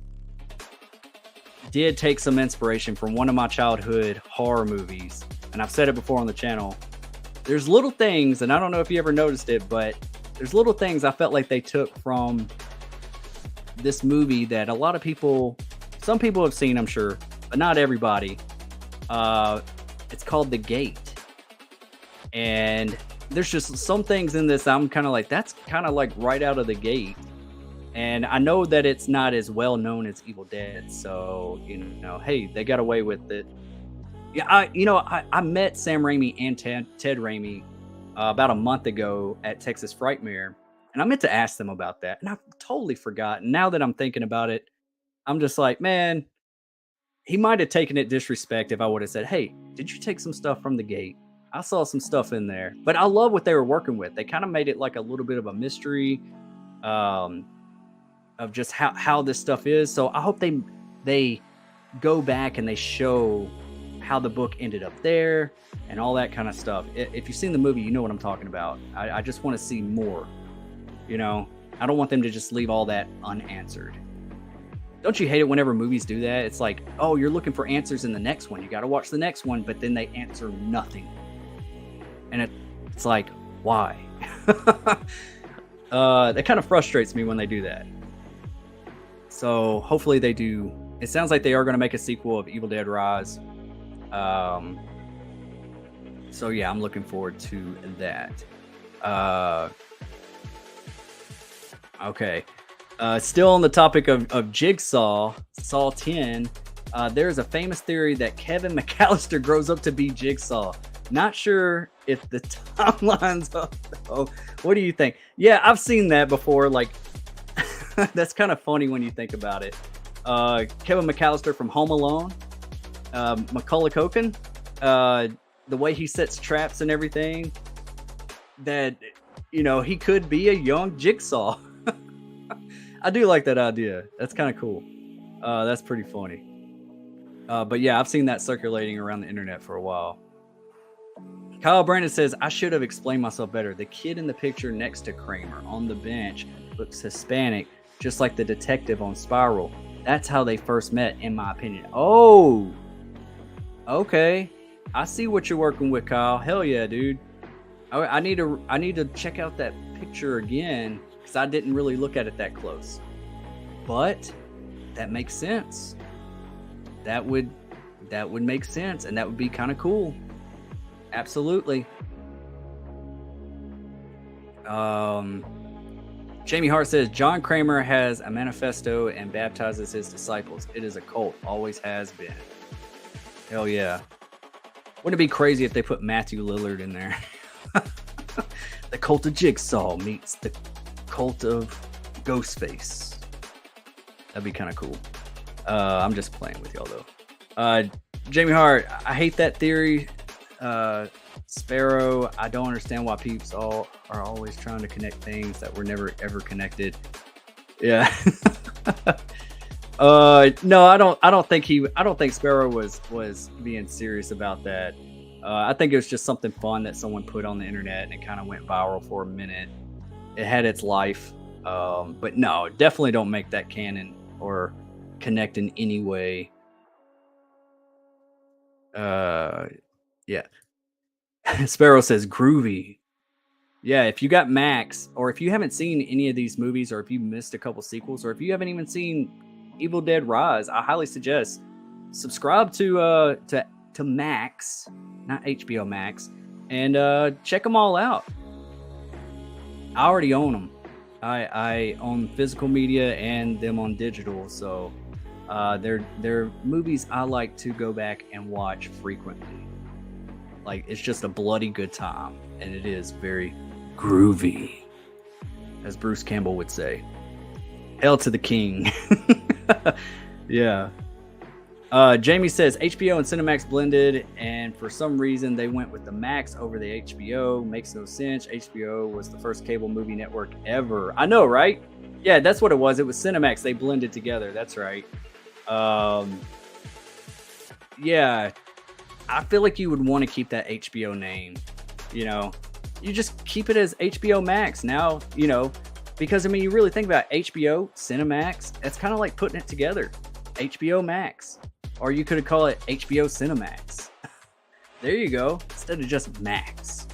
D: did take some inspiration from one of my childhood horror movies, and I've said it before on the channel. There's little things, and I don't know if you ever noticed it, but there's little things I felt like they took from this movie that a lot of people, some people have seen, I'm sure, but not everybody. It's called The Gate. And there's just some things in this I'm kind of like, that's kind of like right out of The Gate. And I know that it's not as well known as Evil Dead. So, you know, hey, they got away with it. Yeah, I met Sam Raimi and Ted Raimi about a month ago at Texas Frightmare, and I meant to ask them about that, and I've totally forgotten. Now that I'm thinking about it, I'm just like, man, he might have taken it disrespect if I would have said, hey, did you take some stuff from The Gate? I saw some stuff in there. But I love what they were working with. They kind of made it like a little bit of a mystery of just how this stuff is. So I hope they go back and they show how the book ended up there and all that kind of stuff. If you've seen the movie, you know what I'm talking about. I just want to see more. You know, I don't want them to just leave all that unanswered. Don't you hate it whenever movies do that? It's like, oh, you're looking for answers in the next one. You got to watch the next one, but then they answer nothing. And it's like, why? That kind of frustrates me when they do that. So hopefully they do. It sounds like they are going to make a sequel of Evil Dead Rise. So yeah, I'm looking forward to that. Okay. Still on the topic of Jigsaw, Saw 10, there's a famous theory that Kevin McAllister grows up to be Jigsaw. Not sure if the timelines up though. What do you think? Yeah, I've seen that before. Like, that's kind of funny when you think about it. Kevin McAllister from Home Alone, Macaulay Culkin, the way he sets traps and everything, that, you know, he could be a young Jigsaw. I do like that idea. That's kind of cool. That's pretty funny. But yeah, I've seen that circulating around the internet for a while. Kyle Brandon says, I should have explained myself better. The kid in the picture next to Kramer on the bench looks Hispanic, just like the detective on Spiral. That's how they first met, in my opinion. Oh, okay. I see what you're working with, Kyle. Hell yeah, dude. I need to check out that picture again, because I didn't really look at it that close. But that makes sense. That would make sense, and that would be kind of cool. Absolutely. Jamie Hart says, John Kramer has a manifesto and baptizes his disciples. It is a cult. Always has been. Hell yeah. Wouldn't it be crazy if they put Matthew Lillard in there? The cult of Jigsaw meets the cult of Ghostface. That'd be kind of cool. I'm just playing with y'all though. Jamie Hart, I hate that theory. Sparrow, I don't understand why peeps are always trying to connect things that were never ever connected. Yeah. No, I don't think Sparrow was being serious about that. I think it was just something fun that someone put on the internet and it kind of went viral for a minute. It had its life. But no, definitely don't make that canon or connect in any way. Yeah. Sparrow says groovy. Yeah, if you got Max, or if you haven't seen any of these movies, or if you missed a couple sequels, or if you haven't even seen Evil Dead Rise, I highly suggest subscribe to Max, not HBO Max, and check them all out. I already own them. I own physical media and them on digital, so they're movies I like to go back and watch frequently. Like, it's just a bloody good time, and it is very groovy, as Bruce Campbell would say. Hail to the king. Yeah. Jamie says HBO and Cinemax blended, and for some reason they went with the Max over the HBO. Makes no sense. HBO was the first cable movie network ever. I know, right? Yeah, that's what it was. It was Cinemax. They blended together. That's right. Yeah, I feel like you would want to keep that HBO name. You know, you just keep it as HBO Max now, you know, because I mean, you really think about HBO, Cinemax, it's kind of like putting it together. HBO Max. Or you could have called it HBO Cinemax. There you go. Instead of just Max.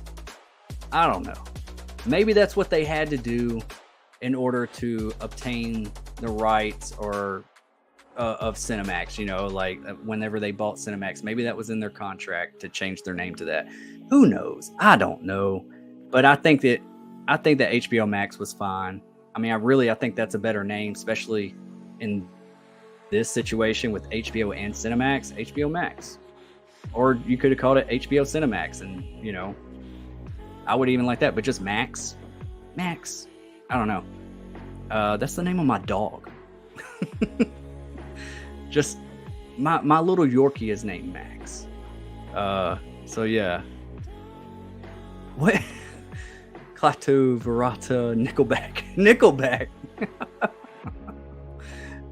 D: I don't know. Maybe that's what they had to do in order to obtain the rights or of Cinemax, you know, like whenever they bought Cinemax, maybe that was in their contract to change their name to that. Who knows? I don't know. But I think that HBO Max was fine. I mean, I think that's a better name, especially in this situation with HBO and Cinemax. HBO Max. Or you could have called it HBO Cinemax, and you know, I would even like that, but just Max. I don't know. That's the name of my dog. Just my little Yorkie is named Max. So yeah. What? Klaatu, Verata, Nickelback.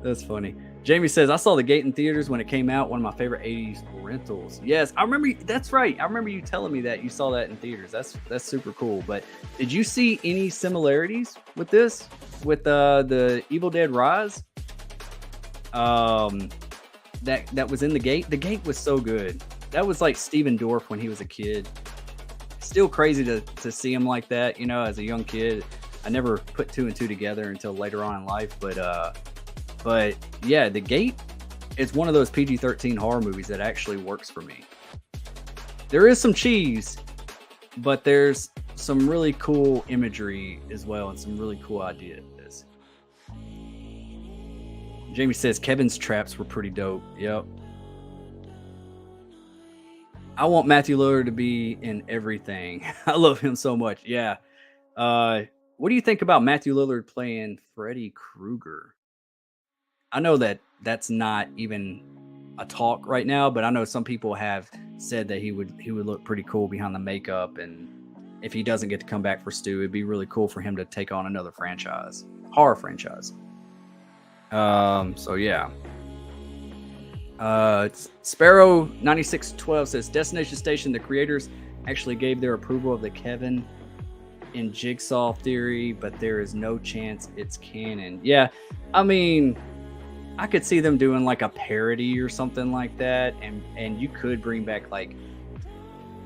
D: That's funny. Jamie says, I saw The Gate in theaters when it came out. One of my favorite 80s rentals. Yes, I remember. That's right. I remember you telling me that you saw that in theaters. That's super cool. But did you see any similarities with this? With the Evil Dead Rise? That was in The Gate. The Gate was so good. That was like Steven Dorff when he was a kid. Still crazy to see him like that, you know, as a young kid. I never put two and two together until later on in life, but yeah, The Gate is one of those PG-13 horror movies that actually works for me. There is some cheese, but there's some really cool imagery as well and some really cool ideas. Jamie says Kevin's traps were pretty dope. Yep. I want Matthew Lillard to be in everything. I love him so much. Yeah. What do you think about Matthew Lillard playing Freddy Krueger? I know that that's not even a talk right now, but I know some people have said that he would look pretty cool behind the makeup, and if he doesn't get to come back for Stu, it'd be really cool for him to take on another horror franchise. So yeah. Sparrow 9612 says Destination Station, the creators actually gave their approval of the Kevin in Jigsaw theory, but there is no chance it's canon. Yeah, I mean, I could see them doing like a parody or something like that, and you could bring back like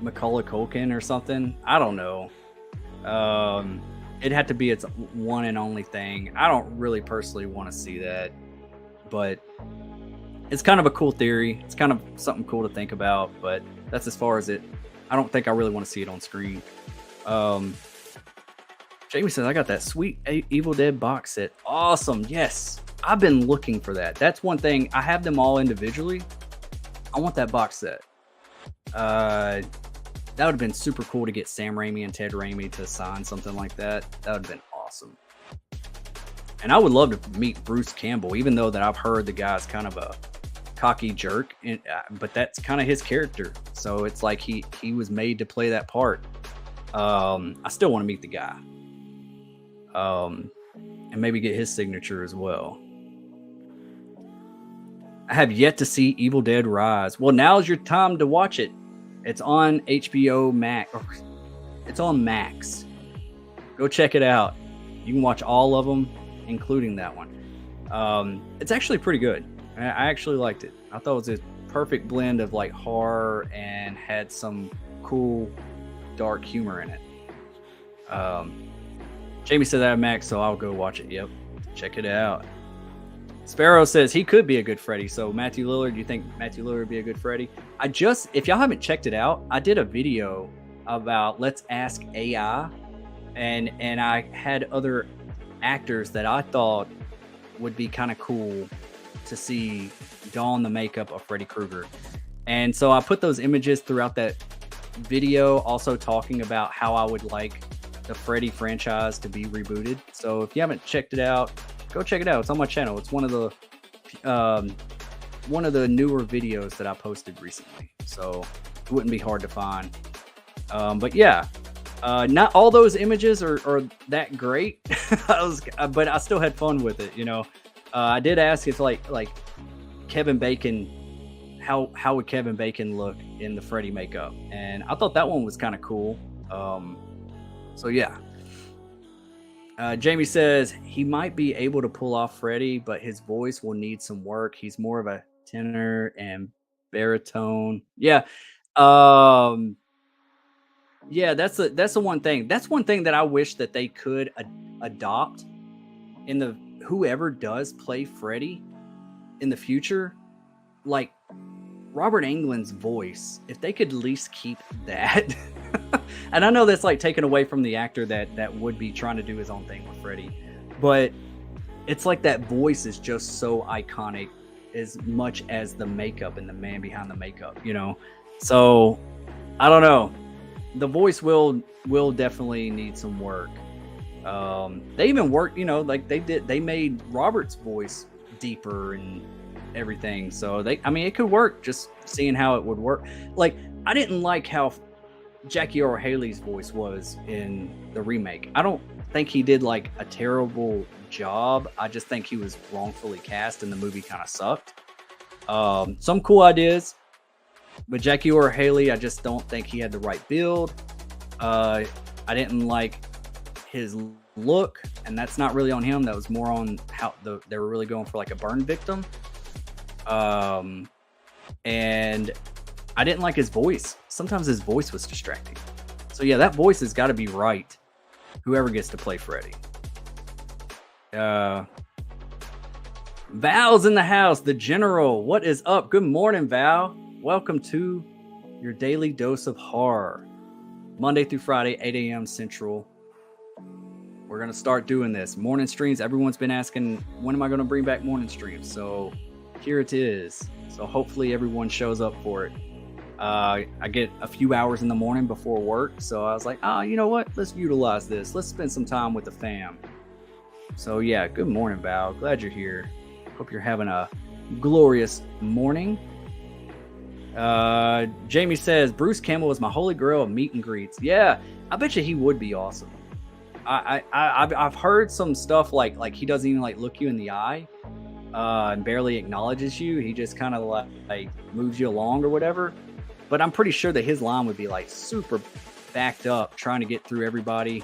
D: Macaulay Culkin or something. I don't know. It'd have to be its one and only thing. I don't really personally want to see that, but it's kind of a cool theory. It's kind of something cool to think about, but that's as far as it. I don't think I really want to see it on screen. Jamie says, I got that sweet Evil Dead box set. Awesome. Yes. I've been looking for that. That's one thing. I have them all individually. I want that box set. That would have been super cool to get Sam Raimi and Ted Raimi to sign something like that. That would have been awesome. And I would love to meet Bruce Campbell, even though that I've heard the guy's kind of a cocky jerk, but that's kind of his character. So it's like he was made to play that part. I still want to meet the guy. And maybe get his signature as well. I have yet to see Evil Dead Rise. Well, now's your time to watch it. It's on HBO Max. It's on Max. Go check it out. You can watch all of them, including that one. It's actually pretty good. I actually liked it. I thought it was a perfect blend of like horror and had some cool dark humor in it. Jamie said that Max, so I'll go watch it. Yep, check it out. Sparrow says he could be a good Freddy. So Matthew Lillard, do you think Matthew Lillard would be a good Freddy? If y'all haven't checked it out, I did a video about Let's Ask AI, and I had other actors that I thought would be kind of cool to see don the makeup of Freddy Krueger. And so I put those images throughout that video, also talking about how I would like the Freddy franchise to be rebooted. So if you haven't checked it out, go check it out. It's on my channel. It's one of the newer videos that I posted recently, so it wouldn't be hard to find. But yeah, not all those images are that great. But I still had fun with it. You know, I did ask if like Kevin Bacon, how would Kevin Bacon look in the Freddy makeup, and I thought that one was kind of cool. So yeah. Jamie says he might be able to pull off Freddy, but his voice will need some work. He's more of a tenor and baritone. Yeah. Yeah, that's the one thing. That's one thing that I wish that they could adopt in the whoever does play Freddy in the future, like Robert Englund's voice, if they could at least keep that. And I know that's like taken away from the actor that would be trying to do his own thing with Freddy, but it's like that voice is just so iconic as much as the makeup and the man behind the makeup, you know? So I don't know. The voice will definitely need some work. They even worked, you know, like they made Robert's voice deeper and everything. So I mean, it could work, just seeing how it would work. Like, I didn't like how Jackie Earle Haley's voice was in the remake. I don't think he did like a terrible job. I just think he was wrongfully cast and the movie kind of sucked. Some cool ideas, but Jackie Earle Haley, I just don't think he had the right build. I didn't like his look, and that's not really on him. That was more on how they were really going for like a burn victim. And I didn't like his voice. Sometimes his voice was distracting. So yeah, that voice has got to be right, whoever gets to play Freddy. Val's in the house, the general. What is up? Good morning, Val. Welcome to your daily dose of horror. Monday through Friday, 8 a.m. Central. We're going to start doing this. Morning streams. Everyone's been asking, when am I going to bring back morning streams? So here it is. So hopefully everyone shows up for it. I get a few hours in the morning before work. So I was like, you know what? Let's utilize this. Let's spend some time with the fam. So yeah, good morning, Val. Glad you're here. Hope you're having a glorious morning. Jamie says, Bruce Campbell was my holy grail of meet and greets. Yeah, I bet you he would be awesome. I've heard some stuff like he doesn't even like look you in the eye and barely acknowledges you. He just kind of like moves you along or whatever. But I'm pretty sure that his line would be like super backed up, trying to get through everybody.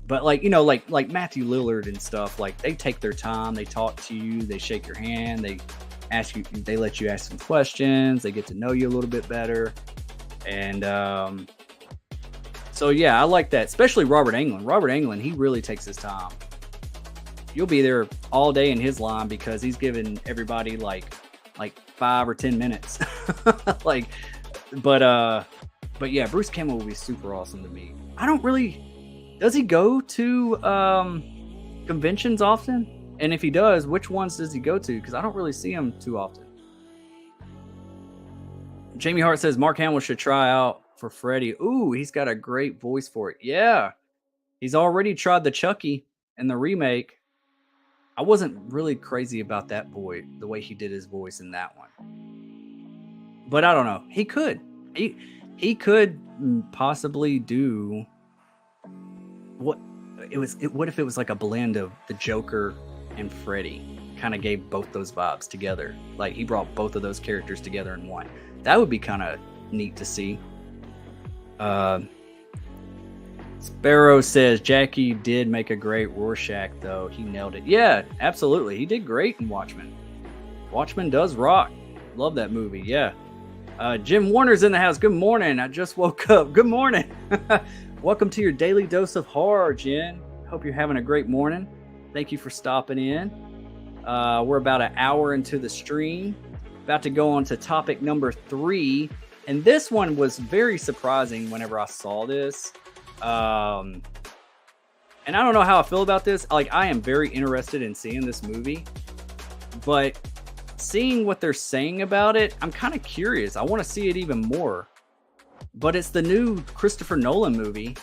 D: But like, you know, like Matthew Lillard and stuff, like they take their time, they talk to you, they shake your hand, they ask you, they let you ask some questions, they get to know you a little bit better. And so yeah, I like that, especially Robert Englund. Robert Englund, he really takes his time. You'll be there all day in his line because he's giving everybody like 5 or 10 minutes. But yeah, Bruce Campbell will be super awesome to meet. Does he go to conventions often? And if he does, which ones does he go to? Because I don't really see him too often. Jamie Hart says Mark Hamill should try out for Freddy. Ooh, he's got a great voice for it. Yeah, he's already tried the Chucky in the remake. I wasn't really crazy about that boy, the way he did his voice in that one. But I don't know. He could. He could possibly do what if it was like a blend of the Joker and Freddy? Kind of gave both those vibes together. Like he brought both of those characters together in one. That would be kind of neat to see. Sparrow says Jackie did make a great Rorschach though. He nailed it. Yeah, absolutely. He did great in Watchmen. Watchmen does rock. Love that movie. Yeah. Jim Warner's in the house. Good morning. I just woke up. Good morning. Welcome to your daily dose of horror, Jen. Hope you're having a great morning. Thank you for stopping in. We're about an hour into the stream. About to go on to topic number 3. And this one was very surprising whenever I saw this. And And I don't know how I feel about this. Like, I am very interested in seeing this movie, but seeing what they're saying about it, I'm kind of curious. I want to see it even more. But it's the new Christopher Nolan movie,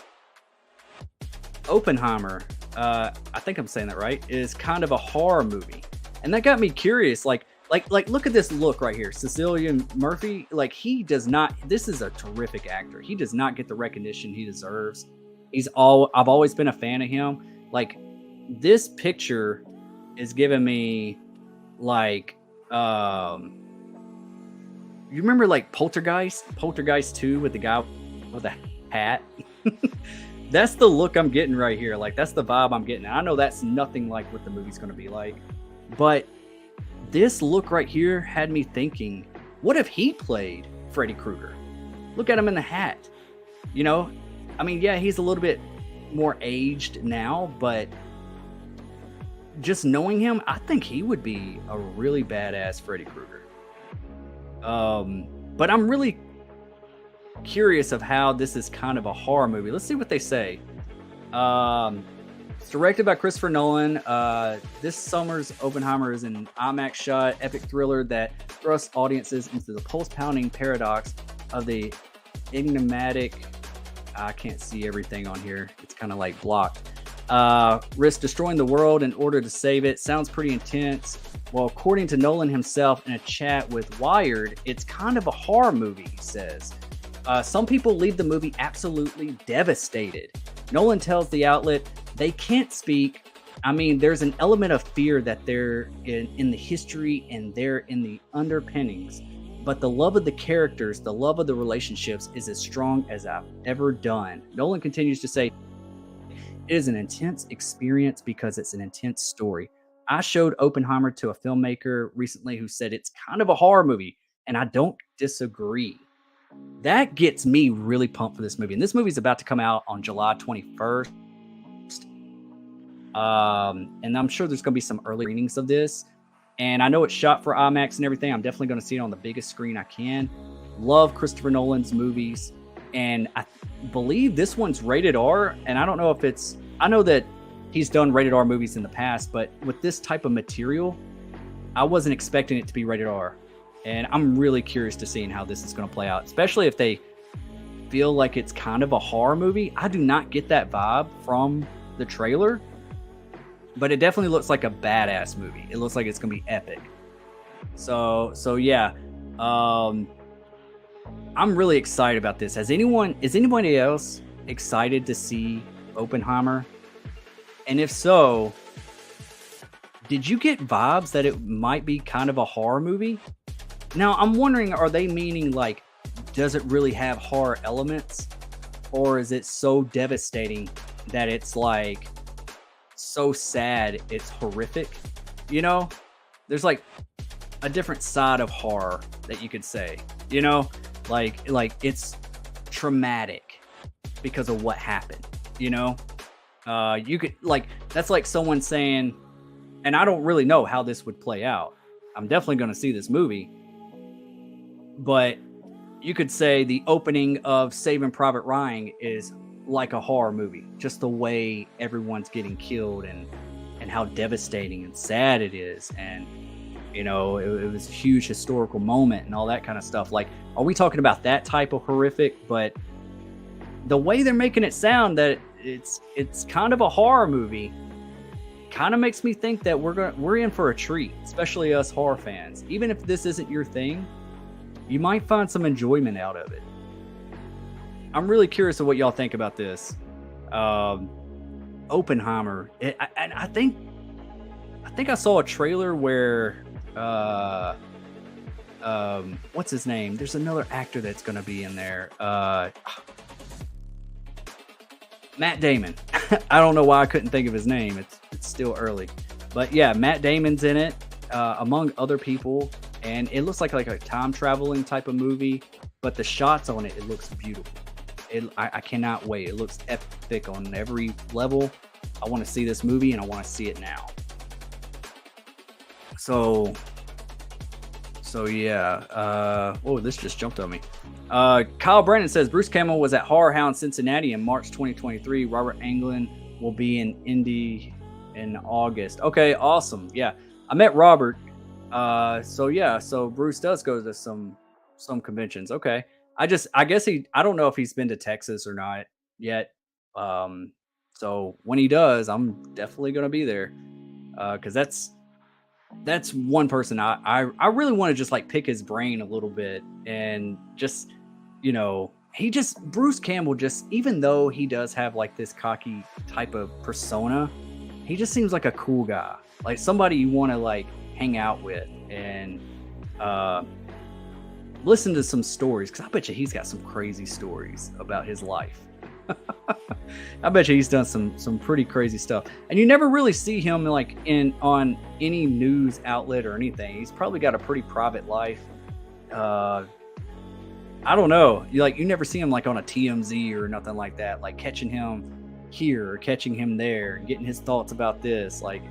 D: Oppenheimer. I think I'm saying that right. Is kind of a horror movie, and that got me curious. Like, look at this look right here. Cillian Murphy, like, he does not. This is a terrific actor. He does not get the recognition he deserves. I've always been a fan of him. Like, this picture is giving me like, you remember like Poltergeist 2 with the guy with the hat? That's the look I'm getting right here. Like, that's the vibe I'm getting. And I know that's nothing like what the movie's going to be like, but this look right here had me thinking, what if he played Freddy Krueger? Look at him in the hat. You know, I mean, yeah, he's a little bit more aged now, but just knowing him, I think he would be a really badass Freddy Krueger. But I'm really curious of how this is kind of a horror movie. Let's see what they say. It's directed by Christopher Nolan. This summer's Oppenheimer is an IMAX shot epic thriller that thrusts audiences into the pulse-pounding paradox of the enigmatic. I can't see everything on here. It's kind of like blocked. Risk destroying the world in order to save it. Sounds pretty intense. Well, according to Nolan himself in a chat with Wired, it's kind of a horror movie, he says. Some people leave the movie absolutely devastated. Nolan tells the outlet they can't speak. I mean, there's an element of fear that they're in the history and they're in the underpinnings. But the love of the characters, the love of the relationships is as strong as I've ever done. Nolan continues to say, it is an intense experience because it's an intense story. I showed Oppenheimer to a filmmaker recently who said it's kind of a horror movie, and I don't disagree. That gets me really pumped for this movie. And this movie is about to come out on July 21st. And I'm sure there's going to be some early screenings of this. And I know it's shot for IMAX and everything. I'm definitely going to see it on the biggest screen I can. Love Christopher Nolan's movies. And I believe this one's rated R. And I don't know if it's... I know that he's done rated R movies in the past, but with this type of material, I wasn't expecting it to be rated R. And I'm really curious to seeing how this is going to play out, especially if they feel like it's kind of a horror movie. I do not get that vibe from the trailer, but it definitely looks like a badass movie. It looks like it's going to be epic. So yeah, I'm really excited about this. Is anybody else excited to see Oppenheimer? And if so, did you get vibes that it might be kind of a horror movie? Now, I'm wondering, are they meaning like, does it really have horror elements? Or is it so devastating that it's like so sad it's horrific? You know, there's like a different side of horror that you could say, you know, like it's traumatic because of what happened, you know? You could like, that's like someone saying, and I don't really know how this would play out. I'm definitely going to see this movie, but you could say the opening of Saving Private Ryan is like a horror movie, just the way everyone's getting killed and how devastating and sad it is. And, you know, it was a huge historical moment and all that kind of stuff. Like, are we talking about that type of horrific? But the way they're making it sound that it's kind of a horror movie kind of makes me think that we're in for a treat, especially us horror fans. Even if this isn't your thing, you might find some enjoyment out of it. I'm really curious of what y'all think about this. Oppenheimer. I think I saw a trailer where what's his name? There's another actor that's going to be in there. Matt Damon. I don't know why I couldn't think of his name. It's still early, but yeah, Matt Damon's in it, among other people, and it looks like a time traveling type of movie. But the shots on it looks beautiful. I cannot wait. It looks epic on every level. I want to see this movie, and I want to see it now. So yeah. Oh, this just jumped on me. Kyle Brandon says Bruce Campbell was at Horror Hound Cincinnati in March 2023. Robert Englund will be in Indy in August. Okay, awesome. Yeah, I met Robert. So Bruce does go to some conventions. Okay, I guess I don't know if he's been to Texas or not yet. So when he does, I'm definitely gonna be there. Because that's one person I really want to just like pick his brain a little bit and just, Bruce Campbell, just even though he does have like this cocky type of persona, he just seems like a cool guy, like somebody you want to like hang out with and listen to some stories, because I bet you he's got some crazy stories about his life. I bet you he's done some pretty crazy stuff, and you never really see him like on any news outlet or anything. He's probably got a pretty private life. I don't know. You never see him like on a TMZ or nothing like that, like catching him here or catching him there and getting his thoughts about this. Like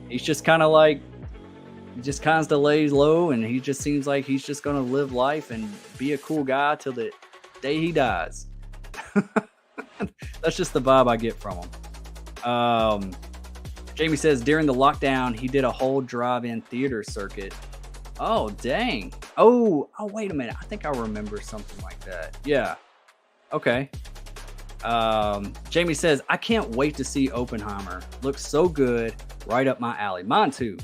D: he's just kind of like, just kind of lays low, and he just seems like he's just gonna live life and be a cool guy till the day he dies. That's just the vibe I get from him. Jamie says during the lockdown, he did a whole drive-in theater circuit. Oh, dang. Oh, wait a minute. I think I remember something like that. Yeah. Okay. Jamie says, I can't wait to see Oppenheimer. Looks so good. Right up my alley. Mine too.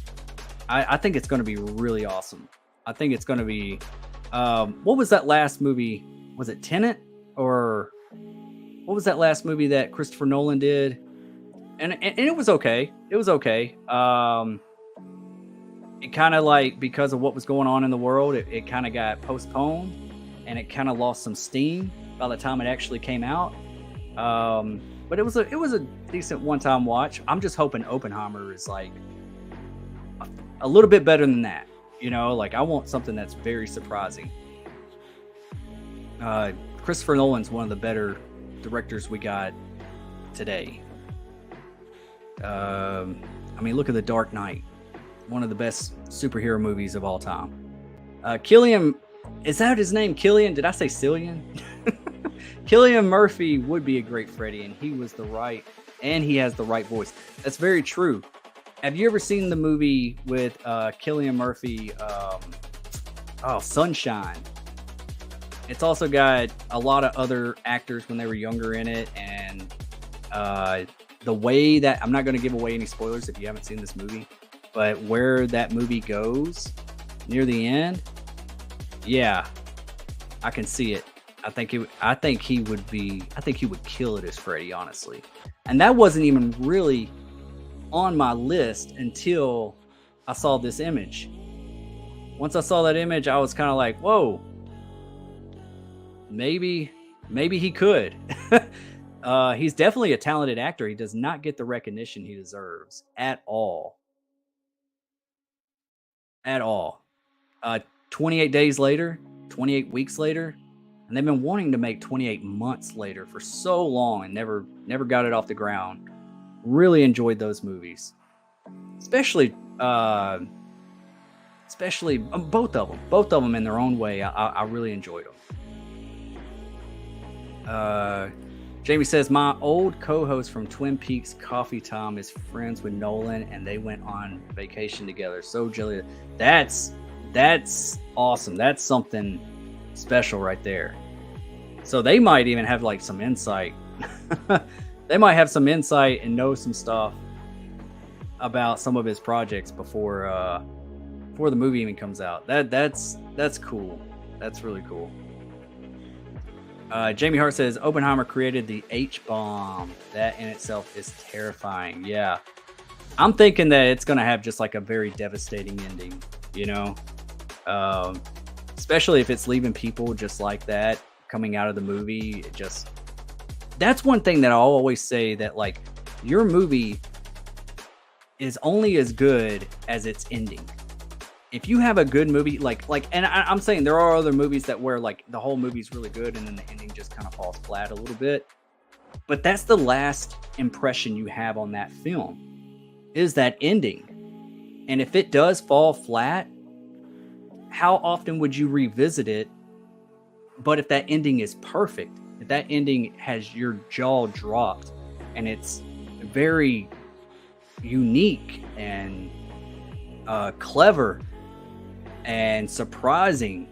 D: I think it's going to be really awesome. I think it's going to be, what was that last movie? Was it Tenet? Or what was that last movie that Christopher Nolan did? And it was okay. It was okay. It kind of like, because of what was going on in the world, it kind of got postponed, and it kind of lost some steam by the time it actually came out. But it was a decent one-time watch. I'm just hoping Oppenheimer is like a little bit better than that. Like I want something that's very surprising. Christopher Nolan's one of the better directors we got today. Look at The Dark Knight, one of the best superhero movies of all time. Cillian, is that his name? Cillian? Did I say Cillian? Cillian Murphy would be a great Freddy, and he has the right voice. That's very true. Have you ever seen the movie with Cillian Murphy, Sunshine? It's also got a lot of other actors when they were younger in it, and the way that, I'm not going to give away any spoilers if you haven't seen this movie, but where that movie goes near the end, yeah, I can see it. I think he would kill it as Freddy, honestly. And that wasn't even really on my list until I saw this image. Once I saw that image, I was kind of like, whoa, maybe he could. He's definitely a talented actor. He does not get the recognition he deserves at all. At all. 28 days later, 28 weeks later, and they've been wanting to make 28 months later for so long and never got it off the ground. Really enjoyed those movies, especially both of them in their own way. I really enjoyed them. Jamie says, my old co-host from Twin Peaks Coffee Time is friends with Nolan, and they went on vacation together. So jelly. That's awesome. That's something special right there. So they might even have like some insight. They might have some insight and know some stuff about some of his projects before the movie even comes out. That's cool. That's really cool. Jamie Hart says Oppenheimer created the H-bomb. That in itself is terrifying. Yeah, I'm thinking that it's gonna have just like a very devastating ending. Especially if it's leaving people just like that coming out of the movie. That's one thing that I always say, that like your movie is only as good as its ending. If you have a good movie, and I'm saying there are other movies that where like the whole movie's really good and then the ending just kind of falls flat a little bit, but that's the last impression you have on that film, is that ending. And if it does fall flat, how often would you revisit it? But if that ending is perfect, if that ending has your jaw dropped and it's very unique and clever and surprising.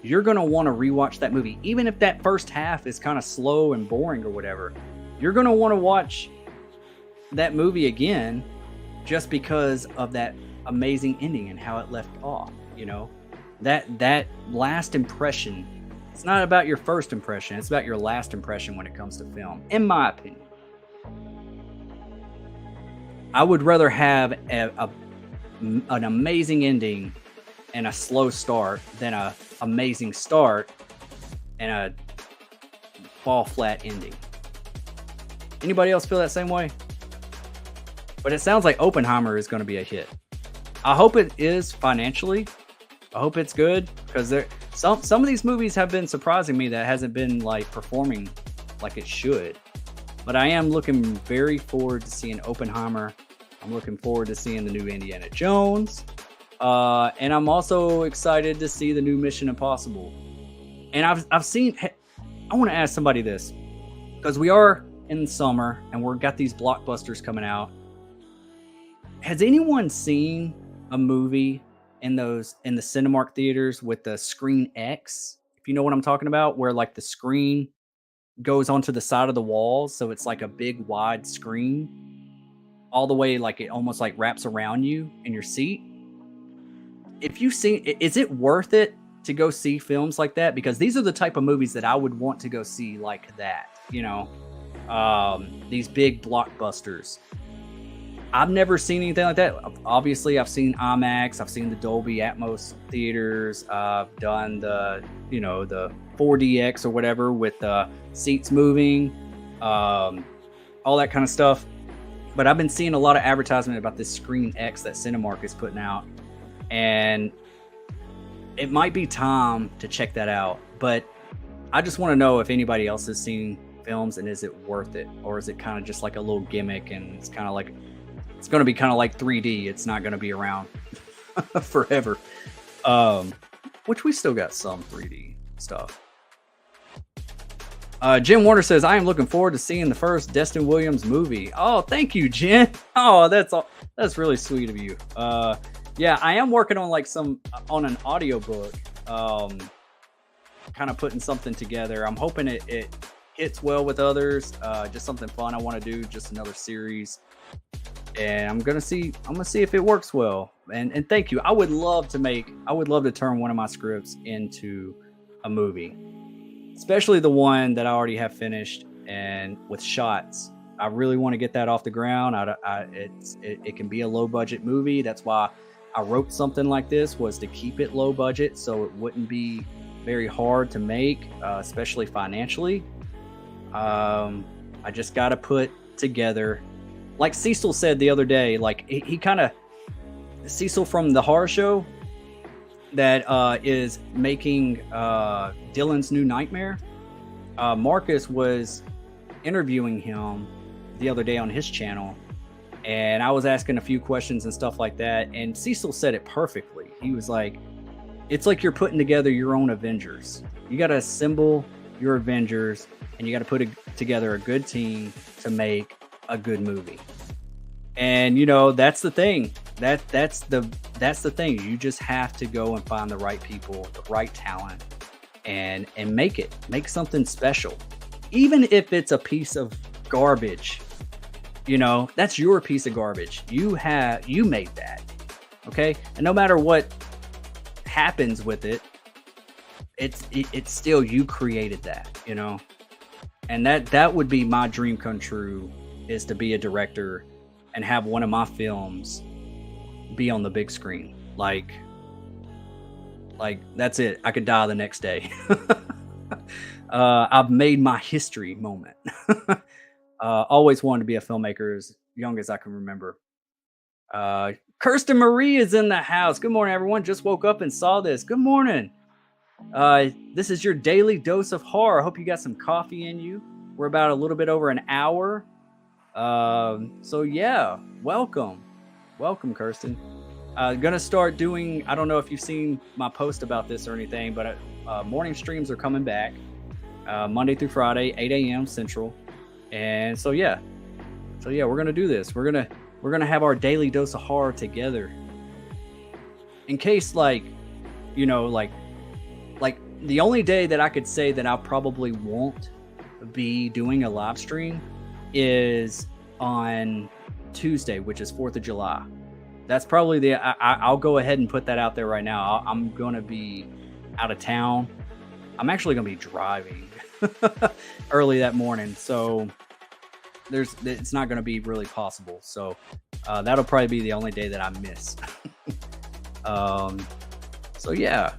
D: You're going to want to rewatch that movie. Even if that first half is kind of slow and boring or whatever, you're going to want to watch that movie again just because of that amazing ending and how it left off. You know, that last impression, it's not about your first impression, it's about your last impression when it comes to film, in my opinion. I would rather have an amazing ending and a slow start than a amazing start and a fall flat ending. Anybody else feel that same way? But it sounds like Oppenheimer is going to be a hit. I hope it is financially. I hope it's good, because some of these movies have been surprising me that hasn't been like performing like it should. But I am looking very forward to seeing Oppenheimer. I'm looking forward to seeing the new Indiana Jones. And I'm also excited to see the new Mission Impossible. And I've seen, I want to ask somebody this, because we are in summer and we've got these blockbusters coming out. Has anyone seen a movie in the Cinemark theaters with the Screen X? If you know what I'm talking about, where like the screen goes onto the side of the walls, so it's like a big wide screen all the way, like it almost like wraps around you in your seat. If you've seen, is it worth it to go see films like that? Because these are the type of movies that I would want to go see like that, you know, these big blockbusters. I've never seen anything like that. Obviously, I've seen IMAX. I've seen the Dolby Atmos theaters. I've done the 4DX or whatever with the seats moving, all that kind of stuff. But I've been seeing a lot of advertisement about this Screen X that Cinemark is putting out. And it might be time to check that out. But I just want to know if anybody else has seen films, and is it worth it? Or is it kind of just like a little gimmick, and it's kind of like, it's going to be kind of like 3D. It's not going to be around forever. Which we still got some 3D stuff. Jim Warner says, I am looking forward to seeing the first Destin Williams movie. Oh, thank you, Jen. Oh, that's really sweet of you. Yeah, I am working on like on an audiobook, kind of putting something together. I'm hoping it hits well with others. Just something fun I want to do, just another series. And I'm gonna see if it works well. And thank you. I would love to turn one of my scripts into a movie, especially the one that I already have finished and with shots. I really want to get that off the ground. It can be a low budget movie. That's why I wrote something like this, was to keep it low budget so it wouldn't be very hard to make, especially financially. I just got to put together, like Cecil said the other day, like he kind of, Cecil from the horror show that is making Dylan's New Nightmare. Marcus was interviewing him the other day on his channel, and I was asking a few questions and stuff like that, and Cecil said it perfectly. He was like, it's like you're putting together your own Avengers. You got to assemble your Avengers, and you got to put together a good team to make a good movie. And you know, that's the thing. That's the thing. You just have to go and find the right people, the right talent, and make something special. Even if it's a piece of garbage, you know, that's your piece of garbage. You made that. Okay? And no matter what happens with it, it's still, you created that, you know? And that would be my dream come true, is to be a director and have one of my films be on the big screen. Like that's it. I could die the next day. I've made my history moment. Always wanted to be a filmmaker as young as I can remember. Kirsten Marie is in the house. Good morning, everyone. Just woke up and saw this. Good morning. This is your daily dose of horror. I hope you got some coffee in you. We're about a little bit over an hour. So yeah, welcome, Kirsten. Gonna start doing, I don't know if you've seen my post about this or anything, but morning streams are coming back, Monday through Friday, 8 a.m. Central. And so yeah, So yeah, we're gonna do this. We're gonna have our daily dose of horror together. In case, like, you know, like the only day that I could say that I probably won't be doing a live stream is on Tuesday, which is 4th of July. That's probably I'll go ahead and put that out there right now. I'm going to be out of town. I'm actually going to be driving early that morning. So it's not going to be really possible. So that'll probably be the only day that I miss. So yeah.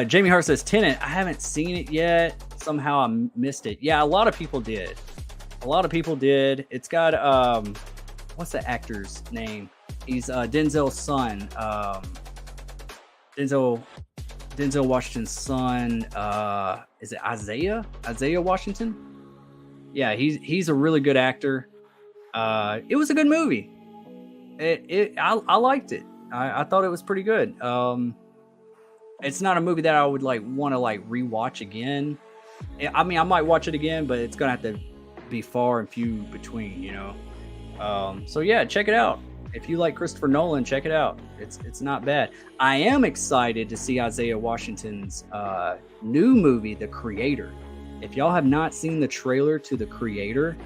D: Jamie Hart says, Tenet, I haven't seen it yet. Somehow I missed it. Yeah, a lot of people did. It's got, what's the actor's name? He's Denzel's son. Denzel Washington's son. Is it Isaiah? Isaiah Washington? Yeah, he's a really good actor. It was a good movie. I liked it. I thought it was pretty good. It's not a movie that I would want to rewatch again. I mean, I might watch it again, but it's gonna have to be far and few between, you know. So yeah, check it out. If you like Christopher Nolan, check it out. It's not bad. I am excited to see Isaiah Washington's new movie, The Creator. If y'all have not seen the trailer to The Creator,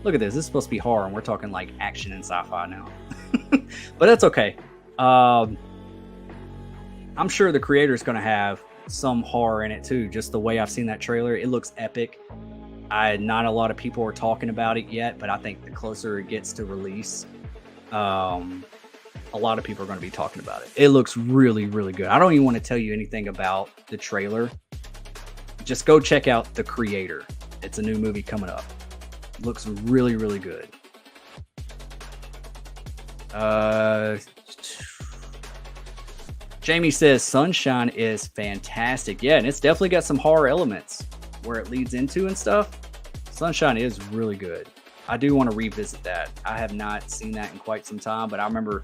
D: look at this. This is supposed to be horror, and we're talking like action and sci-fi now. But that's okay. I'm sure The Creator is going to have some horror in it too. Just the way I've seen that trailer, it looks epic. Not a lot of people are talking about it yet, but I think the closer it gets to release, a lot of people are going to be talking about it. It looks really, really good. I don't even want to tell you anything about the trailer. Just go check out The Creator. It's a new movie coming up. It looks really, really good. Jamie says Sunshine is fantastic. Yeah, and it's definitely got some horror elements where it leads into and stuff. Sunshine is really good. I do want to revisit that. I have not seen that in quite some time, but I remember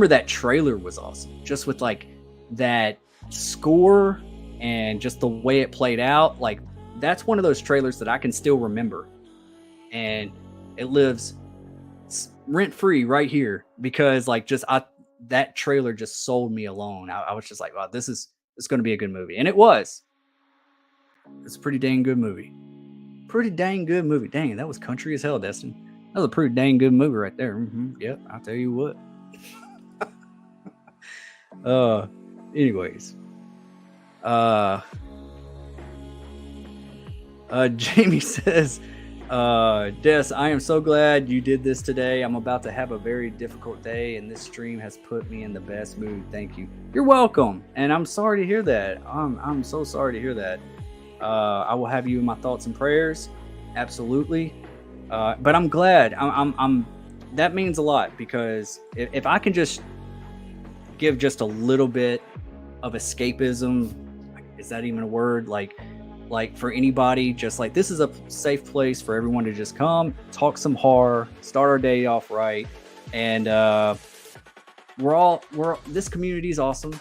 D: that trailer was awesome. Just with like that score and just the way it played out. Like, that's one of those trailers that I can still remember. And it lives rent-free right here because that trailer just sold me alone. I was just like, wow, it's going to be a good movie. And it was. It's a pretty dang good movie. Dang, that was country as hell, Destin. That was a pretty dang good movie right there. Mm-hmm. Yep, I'll tell you what. Anyways. Jamie says, Des, I am so glad you did this today. I'm about to have a very difficult day, and this stream has put me in the best mood. Thank you. You're welcome. And I'm sorry to hear that. I'm so sorry to hear that. I will have you in my thoughts and prayers. Absolutely. But I'm glad. That means a lot, because if I can just give just a little bit of escapism, is that even a word? Like for anybody, just like, this is a safe place for everyone to just come, talk some horror, start our day off right. And this community is awesome.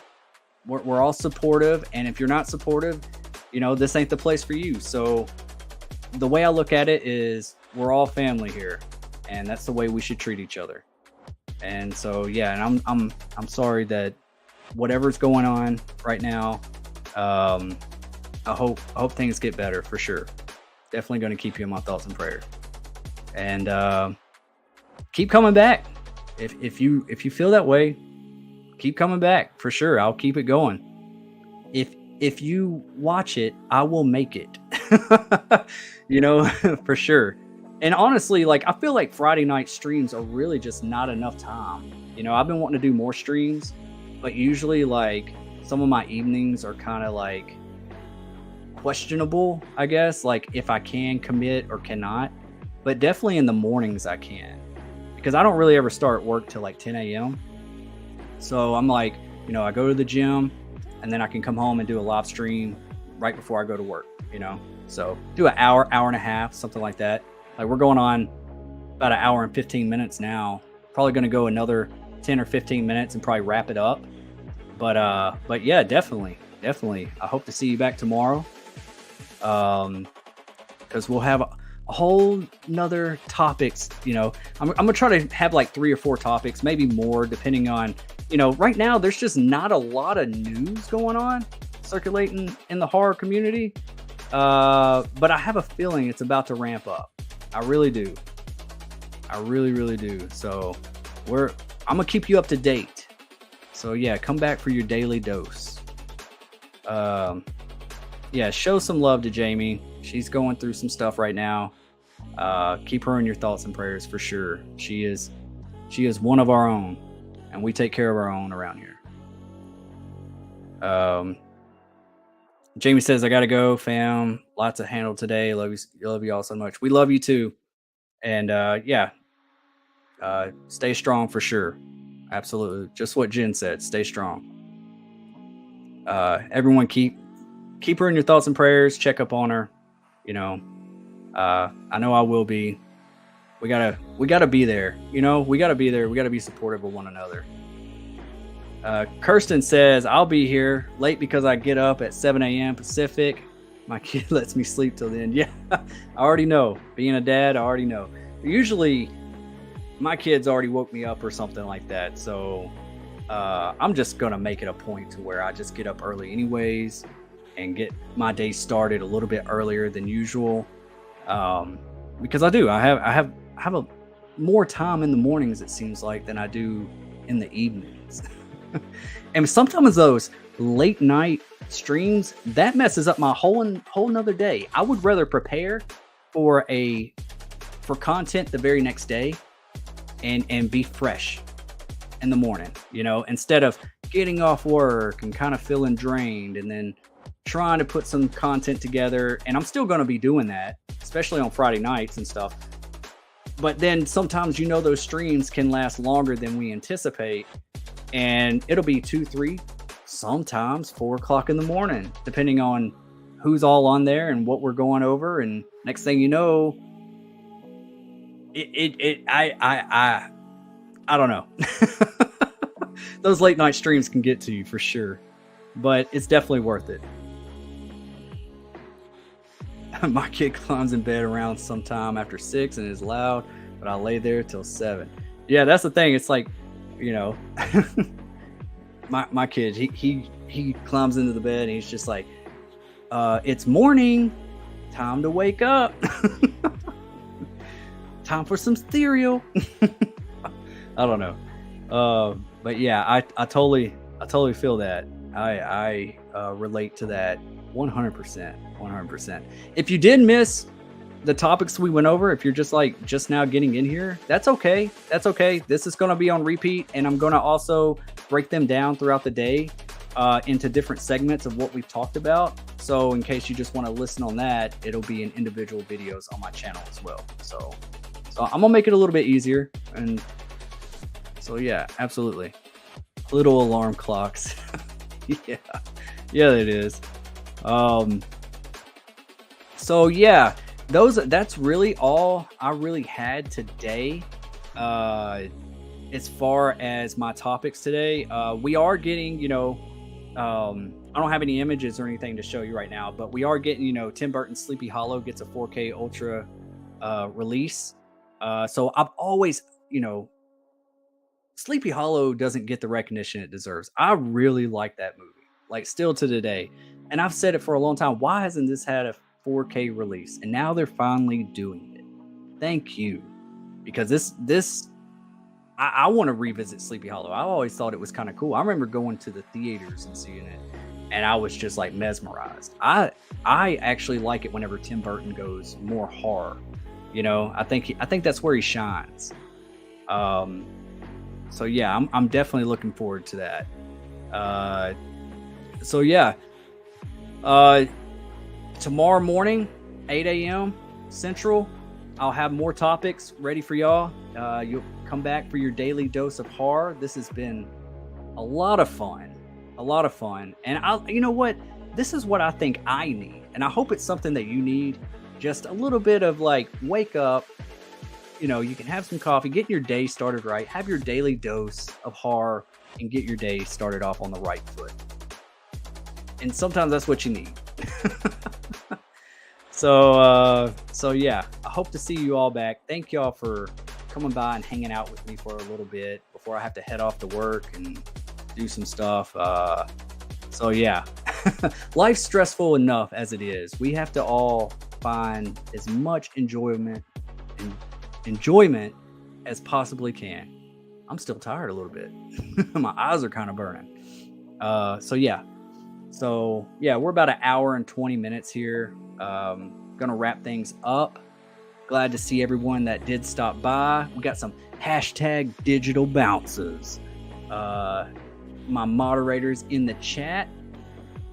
D: We're all supportive. And if you're not supportive, this ain't the place for you. So the way I look at it is, we're all family here, and that's the way we should treat each other. And so, yeah, and I'm sorry that whatever's going on right now, I hope things get better for sure. Definitely going to keep you in my thoughts and prayers. And keep coming back. If you feel that way, keep coming back for sure. I'll keep it going. If you watch it, I will make it. For sure. And honestly, I feel like Friday night streams are really just not enough time. I've been wanting to do more streams, but usually some of my evenings are kind of questionable, I guess, if I can commit or cannot. But definitely in the mornings I can, because I don't really ever start work till 10 a.m. So I'm I go to the gym, and then I can come home and do a live stream right before I go to work, So do an hour and a half, something like that. We're going on about an hour and 15 minutes now. Probably going to go another 10 or 15 minutes and probably wrap it up. But yeah, definitely. I hope to see you back tomorrow. Because we'll have whole nother topics. You know, I'm gonna try to have like 3 or 4 topics, maybe more, depending on, you know, right now there's just not a lot of news going on circulating in the horror community. But I have a feeling it's about to ramp up. I really do. I really do. So I'm gonna keep you up to date. So yeah, come back for your daily dose. Yeah, show some love to Jamie. She's going through some stuff right now. Keep her in your thoughts and prayers for sure. She is one of our own, and we take care of our own around here. Jamie says, I gotta go, fam. Lots to handle today. Love you all so much. We love you too. And yeah, stay strong for sure. Absolutely. Just what Jen said. Stay strong. Everyone keep her in your thoughts and prayers. Check up on her. You know, I know I will be. We gotta be there. You know, we gotta be there. We gotta be supportive of one another. Kirsten says, I'll be here late because I get up at 7 a.m. Pacific. My kid lets me sleep till then. Yeah, I already know. Being a dad, I already know. Usually, my kids already woke me up or something like that. So I'm just going to make it a point to where I just get up early anyways and get my day started a little bit earlier than usual. Because I do. I have a more time in the mornings, it seems like, than I do in the evenings. And sometimes those late night streams, that messes up my whole nother day. I would rather prepare for content the very next day and be fresh in the morning, you know, instead of getting off work and kind of feeling drained and then trying to put some content together. And I'm still going to be doing that, especially on Friday nights and stuff. But then sometimes, you know, those streams can last longer than we anticipate. And it'll be 2, 3, sometimes 4 o'clock in the morning, depending on who's all on there and what we're going over. And next thing you know, I don't know. Those late night streams can get to you for sure, but it's definitely worth it. My kid climbs in bed around sometime after 6 and is loud, but I lay there till 7. Yeah, that's the thing. It's like, you know, my kid, he climbs into the bed and he's just like, it's morning, time to wake up. Time for some cereal. I don't know. But yeah, I totally feel that. I relate to that 100%. If you did miss the topics we went over, if you're just now getting in here, that's okay. This is going to be on repeat, and I'm going to also break them down throughout the day into different segments of what we've talked about. So in case you just want to listen on that, it'll be in individual videos on my channel as well. So I'm gonna make it a little bit easier. And so yeah, absolutely. Little alarm clocks. Yeah, it is. So yeah, that's really all I really had today. As far as my topics today, we are getting, you know, I don't have any images or anything to show you right now, but we are getting, you know, Tim Burton's Sleepy Hollow gets a 4K Ultra release. So I've always, you know, Sleepy Hollow doesn't get the recognition it deserves. I really like that movie, like still to today. And I've said it for a long time. Why hasn't this had a 4K release? And now they're finally doing it. Thank you. Because I want to revisit Sleepy Hollow. I always thought it was kind of cool. I remember going to the theaters and seeing it, and I was just like mesmerized. I actually like it whenever Tim Burton goes more horror. You know, I think that's where he shines. So yeah, I'm definitely looking forward to that. So yeah, tomorrow morning, 8 a.m. Central, I'll have more topics ready for y'all. You'll come back for your daily dose of horror. This has been a lot of fun. And you know what? This is what I think I need. And I hope it's something that you need. Just a little bit of like, wake up, you know, you can have some coffee, get your day started right, have your daily dose of horror, and get your day started off on the right foot. And sometimes that's what you need. So yeah, I hope to see you all back. Thank y'all for coming by and hanging out with me for a little bit before I have to head off to work and do some stuff. So yeah, life's stressful enough as it is. We have to all find as much enjoyment as possibly can. I'm still tired a little bit. My eyes are kind of burning. So yeah, we're about an hour and 20 minutes here. Gonna wrap things up. Glad to see everyone that did stop by. We got some hashtag digital bounces. My moderators in the chat.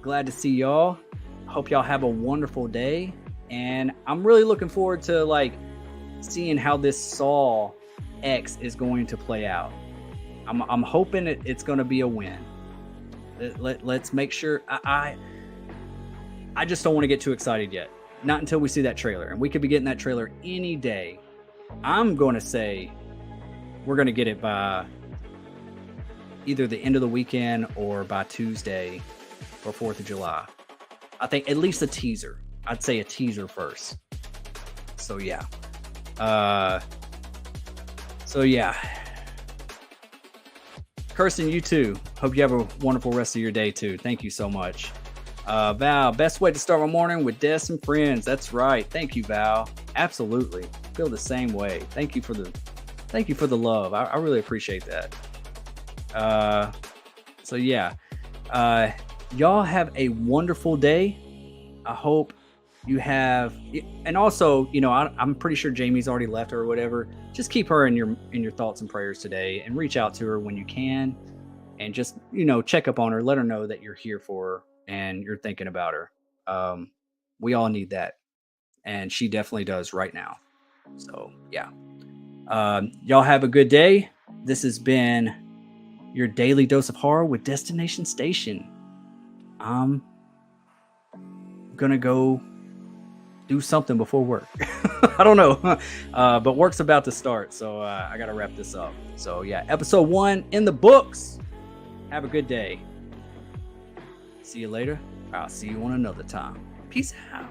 D: Glad to see y'all. Hope y'all have a wonderful day. And I'm really looking forward to like seeing how this Saw X is going to play out. I'm hoping it's going to be a win. Let's make sure. I just don't want to get too excited yet. Not until we see that trailer. And we could be getting that trailer any day. I'm going to say we're going to get it by either the end of the weekend or by Tuesday or 4th of July. I think at least a teaser. I'd say a teaser first. So yeah. Kirsten, you too. Hope you have a wonderful rest of your day too. Thank you so much. Val, best way to start my morning with Des and friends. That's right. Thank you, Val. Absolutely. Feel the same way. Thank you for the love. I really appreciate that. So yeah, y'all have a wonderful day. I hope you have, and also, you know, I'm pretty sure Jamie's already left or whatever. Just keep her in your thoughts and prayers today, and reach out to her when you can, and just, you know, check up on her, let her know that you're here for her and you're thinking about her. We all need that, and she definitely does right now. So yeah, y'all have a good day. This has been your daily dose of horror with Destination Station. I'm gonna go do something before work. I don't know, but work's about to start, so I gotta wrap this up. So yeah, episode 1 in the books. Have a good day. See you later. I'll see you on another time. Peace out.